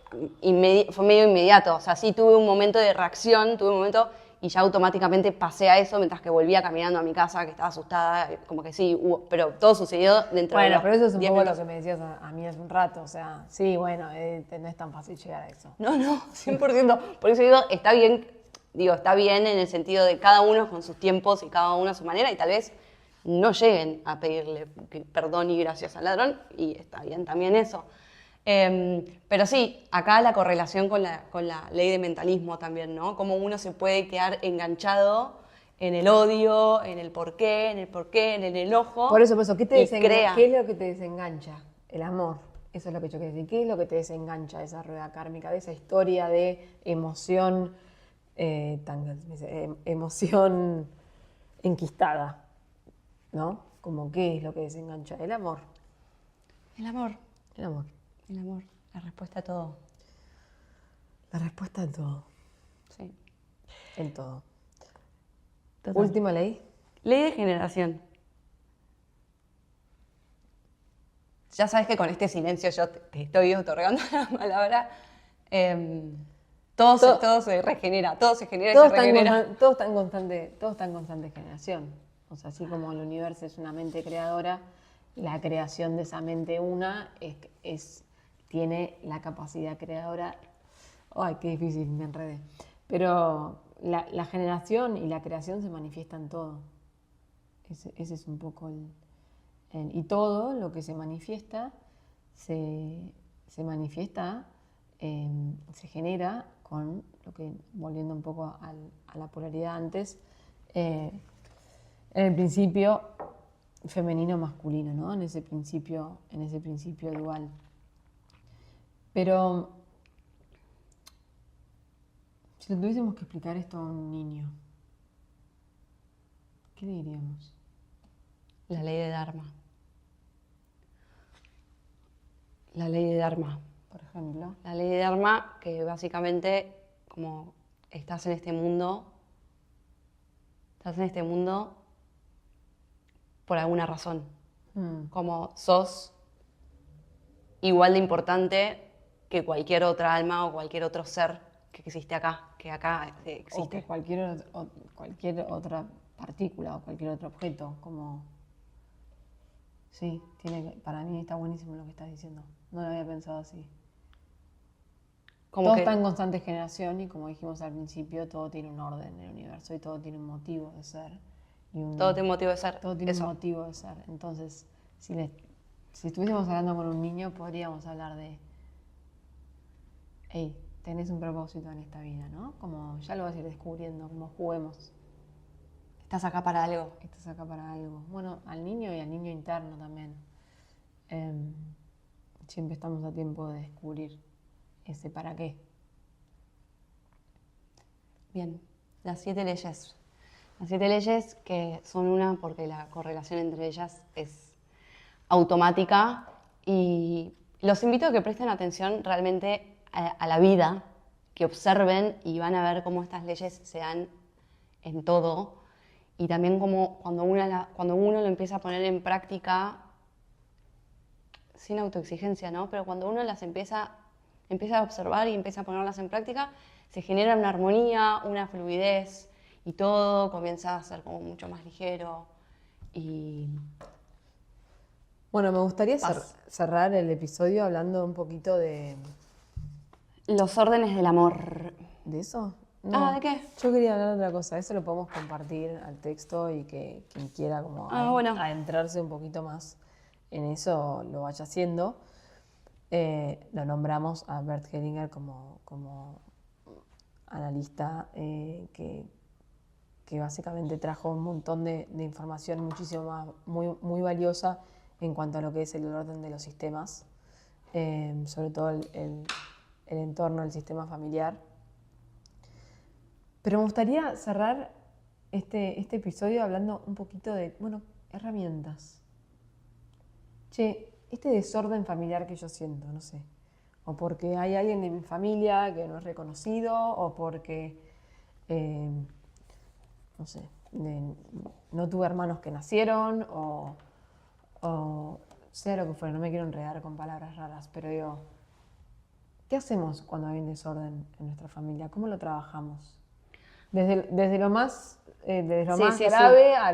[SPEAKER 1] fue medio inmediato, o sea, sí tuve un momento de reacción, tuve un momento y ya automáticamente pasé a eso mientras que volvía caminando a mi casa, que estaba asustada, como que sí, pero todo sucedió dentro de
[SPEAKER 2] Bueno,
[SPEAKER 1] los
[SPEAKER 2] pero eso es un
[SPEAKER 1] 10
[SPEAKER 2] poco lo
[SPEAKER 1] minutos.
[SPEAKER 2] que me decías a mí hace un rato, o sea, sí, bueno, no es tan fácil llegar a eso.
[SPEAKER 1] No, 100%. Por eso digo, está bien en el sentido de cada uno con sus tiempos y cada uno a su manera y tal vez no lleguen a pedirle perdón y gracias al ladrón y está bien también eso. Pero sí, acá la correlación con la ley de mentalismo también, ¿no? Cómo uno se puede quedar enganchado en el odio, en el porqué, en el enojo.
[SPEAKER 2] Por eso, ¿qué te
[SPEAKER 1] y crea.
[SPEAKER 2] ¿qué es lo que te desengancha? El amor. Eso es lo que yo quiero decir. ¿Qué es lo que te desengancha de esa rueda kármica, de esa historia de emoción, emoción enquistada? ¿No? Como, ¿qué es lo que desengancha? El amor.
[SPEAKER 1] El amor,
[SPEAKER 2] El amor.
[SPEAKER 1] el amor, la respuesta a todo.
[SPEAKER 2] La respuesta a todo.
[SPEAKER 1] Sí.
[SPEAKER 2] En todo.
[SPEAKER 1] Total.
[SPEAKER 2] Última ley.
[SPEAKER 1] Ley de generación. Ya sabes que con este silencio yo te estoy otorgando la palabra. Todo se regenera, todo se genera y se regenera.
[SPEAKER 2] Todo está en constante generación. O sea, así como el universo es una mente creadora, la creación de esa mente tiene la capacidad creadora. Ay, qué difícil, me enredé. Pero la generación y la creación se manifiestan en todo. Ese es un poco y todo lo que se manifiesta se manifiesta, se genera con lo que, volviendo un poco a la polaridad antes, en el principio femenino-masculino, ¿no? En ese principio dual. Pero si le tuviésemos que explicar esto a un niño, ¿qué le diríamos?
[SPEAKER 1] La ley de Dharma. La ley de Dharma,
[SPEAKER 2] Por ejemplo.
[SPEAKER 1] la ley de Dharma que básicamente como estás en este mundo por alguna razón. Como sos igual de importante que cualquier otra alma o cualquier otro ser que existe acá, que acá
[SPEAKER 2] O
[SPEAKER 1] existe.
[SPEAKER 2] que cualquier otra partícula o cualquier otro objeto, como... Sí, para mí está buenísimo lo que estás diciendo. No lo había pensado así.
[SPEAKER 1] Como
[SPEAKER 2] Todo
[SPEAKER 1] que
[SPEAKER 2] está en constante generación y como dijimos al principio, todo tiene un orden en el universo y todo tiene un motivo de ser.
[SPEAKER 1] todo tiene motivo de ser.
[SPEAKER 2] Todo tiene
[SPEAKER 1] eso.
[SPEAKER 2] un motivo de ser. Entonces, si si estuviésemos hablando con un niño, podríamos hablar de, hey, tenés un propósito en esta vida, ¿no? Como ya lo vas a ir descubriendo, como juguemos.
[SPEAKER 1] Estás acá para algo.
[SPEAKER 2] Estás acá para algo. Bueno, al niño y al niño interno también. Siempre estamos a tiempo de descubrir ese para qué.
[SPEAKER 1] Bien, las 7 leyes. Las 7 leyes que son una porque la correlación entre ellas es automática y los invito a que presten atención realmente a la vida, que observen y van a ver cómo estas leyes se dan en todo y también como cuando uno lo empieza a poner en práctica sin autoexigencia, ¿no? Pero cuando uno las empieza a observar y empieza a ponerlas en práctica, se genera una armonía, una fluidez y todo comienza a ser como mucho más ligero y...
[SPEAKER 2] Bueno, me gustaría cerrar el episodio hablando un poquito de...
[SPEAKER 1] Los órdenes del amor.
[SPEAKER 2] ¿De eso?
[SPEAKER 1] ¿De qué?
[SPEAKER 2] Yo quería hablar de otra cosa. Eso lo podemos compartir al texto y que quien quiera como adentrarse un poquito más en eso lo vaya haciendo. Lo nombramos a Bert Hellinger como analista que básicamente trajo un montón de información muchísimo más, muy valiosa en cuanto a lo que es el orden de los sistemas, sobre todo el entorno del sistema familiar. Pero me gustaría cerrar este episodio hablando un poquito de, herramientas. Che, este desorden familiar que yo siento, no sé, o porque hay alguien de mi familia que no es reconocido, o porque, no sé, no tuve hermanos que nacieron, o sea lo que fuera, no me quiero enredar con palabras raras, pero digo, ¿qué hacemos cuando hay un desorden en nuestra familia? ¿Cómo lo trabajamos? Desde lo más, grave a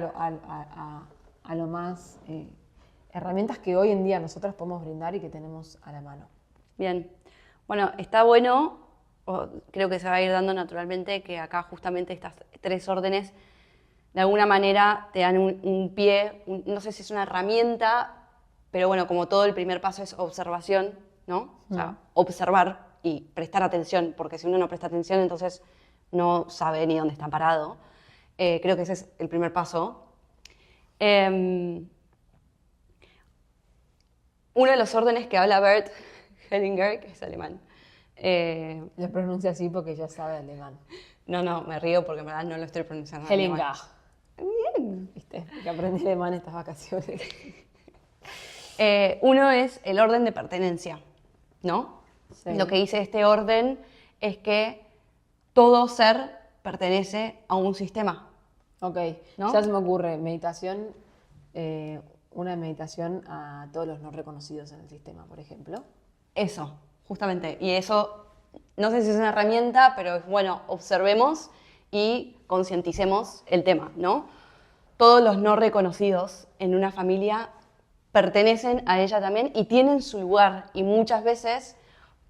[SPEAKER 2] lo más... herramientas que hoy en día nosotros podemos brindar y que tenemos a la mano.
[SPEAKER 1] Bien, bueno, está bueno, creo que se va a ir dando naturalmente que acá justamente estas 3 órdenes de alguna manera te dan un pie, no sé si es una herramienta, pero bueno, como todo el primer paso es observación, ¿no? O sea, observar y prestar atención, porque si uno no presta atención entonces no sabe ni dónde está parado. Creo que ese es el primer paso. Uno de los órdenes que habla Bert Hellinger, que es alemán.
[SPEAKER 2] Lo pronuncia así porque ya sabe alemán.
[SPEAKER 1] No, me río porque en verdad no lo estoy pronunciando.
[SPEAKER 2] Hellinger.
[SPEAKER 1] Bien.
[SPEAKER 2] ¿Viste? Que aprendí alemán estas vacaciones.
[SPEAKER 1] Uno es el orden de pertenencia, ¿no?
[SPEAKER 2] Sí.
[SPEAKER 1] Lo que dice este orden es que todo ser pertenece a un sistema.
[SPEAKER 2] Ok,
[SPEAKER 1] ¿no?
[SPEAKER 2] Ya se me ocurre, meditación, una meditación a todos los no reconocidos en el sistema, por ejemplo.
[SPEAKER 1] Eso, justamente. Y eso, no sé si es una herramienta, pero es bueno, observemos y concienticemos el tema, ¿no? Todos los no reconocidos en una familia pertenecen a ella también y tienen su lugar. Y muchas veces,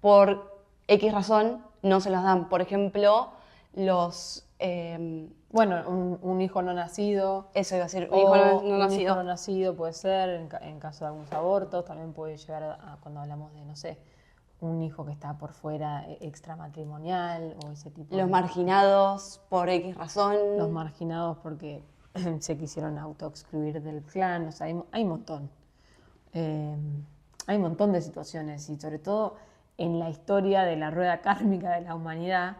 [SPEAKER 1] por X razón, no se los dan. Por ejemplo, los...
[SPEAKER 2] un hijo no nacido.
[SPEAKER 1] Eso iba a decir, un hijo no nacido.
[SPEAKER 2] Un hijo no nacido puede ser, en caso de algunos abortos, también puede llegar a cuando hablamos de, no sé, un hijo que está por fuera extramatrimonial o ese tipo
[SPEAKER 1] Los marginados por X razón.
[SPEAKER 2] Los marginados porque se quisieron autoexcluir del clan, o sea, hay un montón. Hay un montón de situaciones y sobre todo en la historia de la rueda kármica de la humanidad,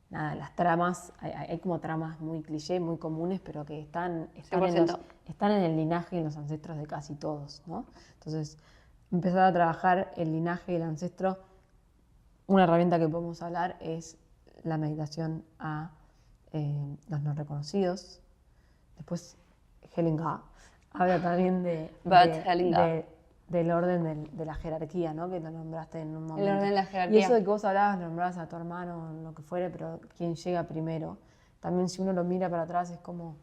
[SPEAKER 2] las tramas, hay como tramas muy cliché, muy comunes, pero que están en el linaje y en los ancestros de casi todos, ¿no? Entonces, empezar a trabajar el linaje y el ancestro, una herramienta que podemos hablar es la meditación a los no reconocidos. Después, Hellinger habla también del orden de la jerarquía, ¿no? Que lo nombraste en un momento.
[SPEAKER 1] El orden de la jerarquía.
[SPEAKER 2] Y eso de que vos nombrabas a tu hermano, lo que fuere, pero quién llega primero. También si uno lo mira para atrás es como,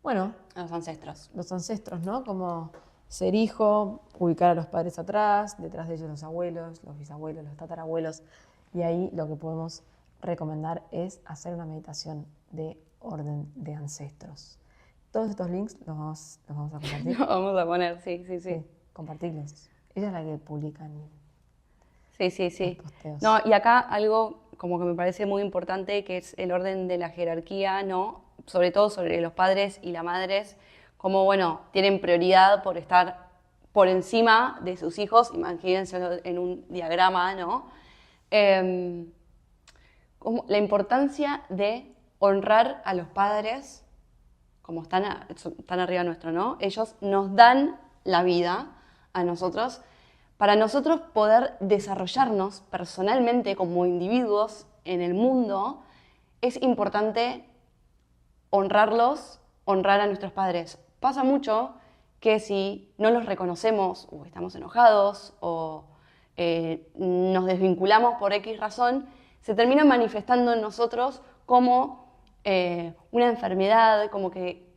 [SPEAKER 2] bueno...
[SPEAKER 1] Los ancestros.
[SPEAKER 2] Los ancestros, ¿no? Como ser hijo, ubicar a los padres atrás, detrás de ellos los abuelos, los bisabuelos, los tatarabuelos. Y ahí lo que podemos recomendar es hacer una meditación de orden de ancestros. Todos estos links los vamos a compartir.
[SPEAKER 1] Lo vamos a poner, sí.
[SPEAKER 2] compartirlos. Ella es la que publican
[SPEAKER 1] Sí, sí,
[SPEAKER 2] los
[SPEAKER 1] sí.
[SPEAKER 2] posteos.
[SPEAKER 1] No, y acá algo como que me parece muy importante, que es el orden de la jerarquía, ¿no? Sobre todo sobre los padres y las madres, como, bueno, tienen prioridad por estar por encima de sus hijos, imagínense en un diagrama, ¿no? Como la importancia de honrar a los padres, como están arriba nuestro, ¿no? Ellos nos dan la vida a nosotros para nosotros poder desarrollarnos personalmente como individuos en el mundo. Es importante honrarlos, honrar a nuestros padres. Pasa mucho que si no los reconocemos o estamos enojados o nos desvinculamos por X razón, se termina manifestando en nosotros como una enfermedad, como que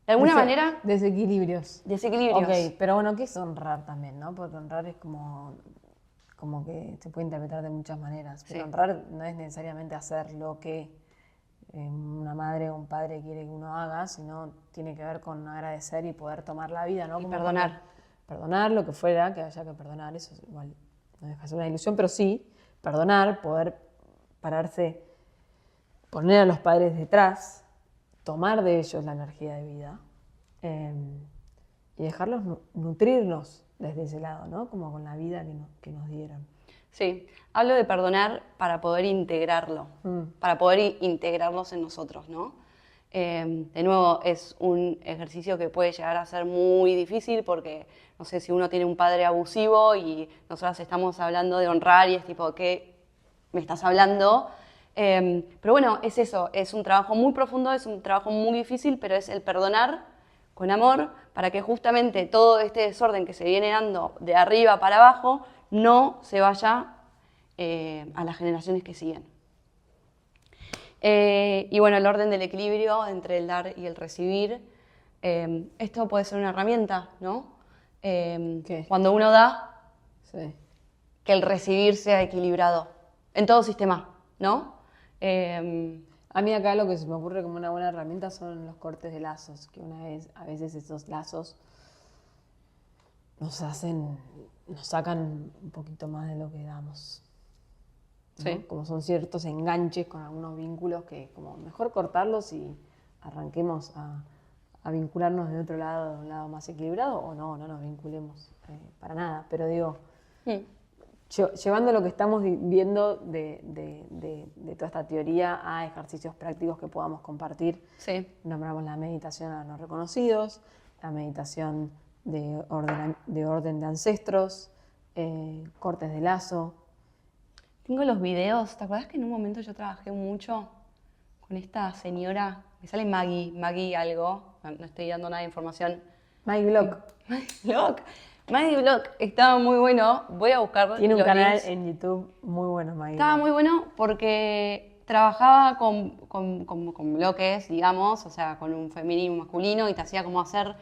[SPEAKER 1] de alguna manera
[SPEAKER 2] Desequilibrios.
[SPEAKER 1] desequilibrios.
[SPEAKER 2] Ok, pero bueno, ¿qué es honrar también, no? Porque honrar es como que se puede interpretar de muchas maneras. Pero
[SPEAKER 1] Sí.
[SPEAKER 2] honrar no es necesariamente hacer lo que una madre o un padre quiere que uno haga, sino tiene que ver con agradecer y poder tomar la vida, ¿no?
[SPEAKER 1] Y
[SPEAKER 2] Como
[SPEAKER 1] perdonar.
[SPEAKER 2] Perdonar lo que fuera, que haya que perdonar, eso es igual no deja de ser una ilusión, pero sí, perdonar, poder pararse, poner a los padres detrás, tomar de ellos la energía de vida y dejarlos nutrirnos desde ese lado, ¿no? Como con la vida que nos dieron.
[SPEAKER 1] Sí, hablo de perdonar para poder integrarlo, para poder integrarlos en nosotros, ¿no? De nuevo, es un ejercicio que puede llegar a ser muy difícil porque, no sé, si uno tiene un padre abusivo y nosotras estamos hablando de honrar y es tipo, ¿qué me estás hablando? Pero bueno, es eso, es un trabajo muy profundo, es un trabajo muy difícil, pero es el perdonar con amor para que justamente todo este desorden que se viene dando de arriba para abajo no se vaya a las generaciones que siguen. Y bueno, el orden del equilibrio entre el dar y el recibir, esto puede ser una herramienta, ¿no?
[SPEAKER 2] ¿Qué?
[SPEAKER 1] Cuando uno da,
[SPEAKER 2] Sí.
[SPEAKER 1] que el recibir sea equilibrado en todo sistema, ¿no?
[SPEAKER 2] A mí acá lo que se me ocurre como una buena herramienta son los cortes de lazos, que a veces esos lazos nos sacan un poquito más de lo que damos. ¿No?
[SPEAKER 1] Sí.
[SPEAKER 2] Como son ciertos enganches con algunos vínculos que como mejor cortarlos y arranquemos a vincularnos de otro lado, de un lado más equilibrado, o no nos vinculemos para nada. Pero digo, llevando lo que estamos viendo de toda esta teoría a ejercicios prácticos que podamos compartir.
[SPEAKER 1] Sí.
[SPEAKER 2] Nombramos la meditación a no reconocidos, la meditación de orden de ancestros, cortes de lazo.
[SPEAKER 1] Tengo los videos, ¿te acuerdas que en un momento yo trabajé mucho con esta señora? Me sale Maggie algo, no estoy dando nada de información.
[SPEAKER 2] Maggie Block
[SPEAKER 1] Maggie Block, estaba muy bueno, voy a buscar
[SPEAKER 2] tiene un
[SPEAKER 1] los
[SPEAKER 2] canal
[SPEAKER 1] links.
[SPEAKER 2] en YouTube muy bueno, Maggie
[SPEAKER 1] Estaba
[SPEAKER 2] Block.
[SPEAKER 1] muy bueno porque trabajaba con bloques, digamos, o sea, con un femenino y un masculino y te hacía como hacer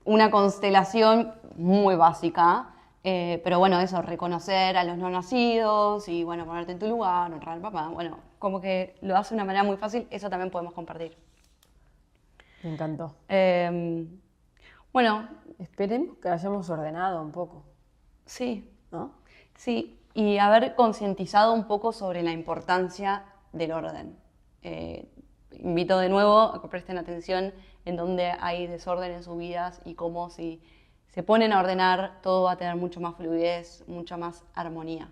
[SPEAKER 1] una constelación muy básica. Pero bueno, eso, reconocer a los no nacidos y bueno, ponerte en tu lugar, honrar al papá. Bueno, como que lo hace de una manera muy fácil, eso también podemos compartir.
[SPEAKER 2] Me encantó.
[SPEAKER 1] Bueno,
[SPEAKER 2] Esperemos que hayamos ordenado un poco,
[SPEAKER 1] sí,
[SPEAKER 2] ¿no?
[SPEAKER 1] sí, y haber concientizado un poco sobre la importancia del orden. Invito de nuevo a que presten atención en donde hay desorden en sus vidas y cómo si se ponen a ordenar todo va a tener mucho más fluidez, mucha más armonía.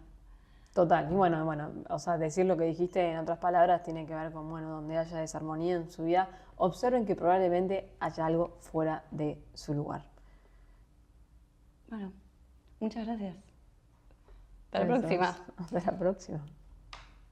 [SPEAKER 2] Total, y bueno, o sea, decir lo que dijiste en otras palabras tiene que ver con, bueno, donde haya desarmonía en su vida, observen que probablemente haya algo fuera de su lugar.
[SPEAKER 1] Bueno, muchas gracias. Hasta la próxima.
[SPEAKER 2] Hasta la próxima.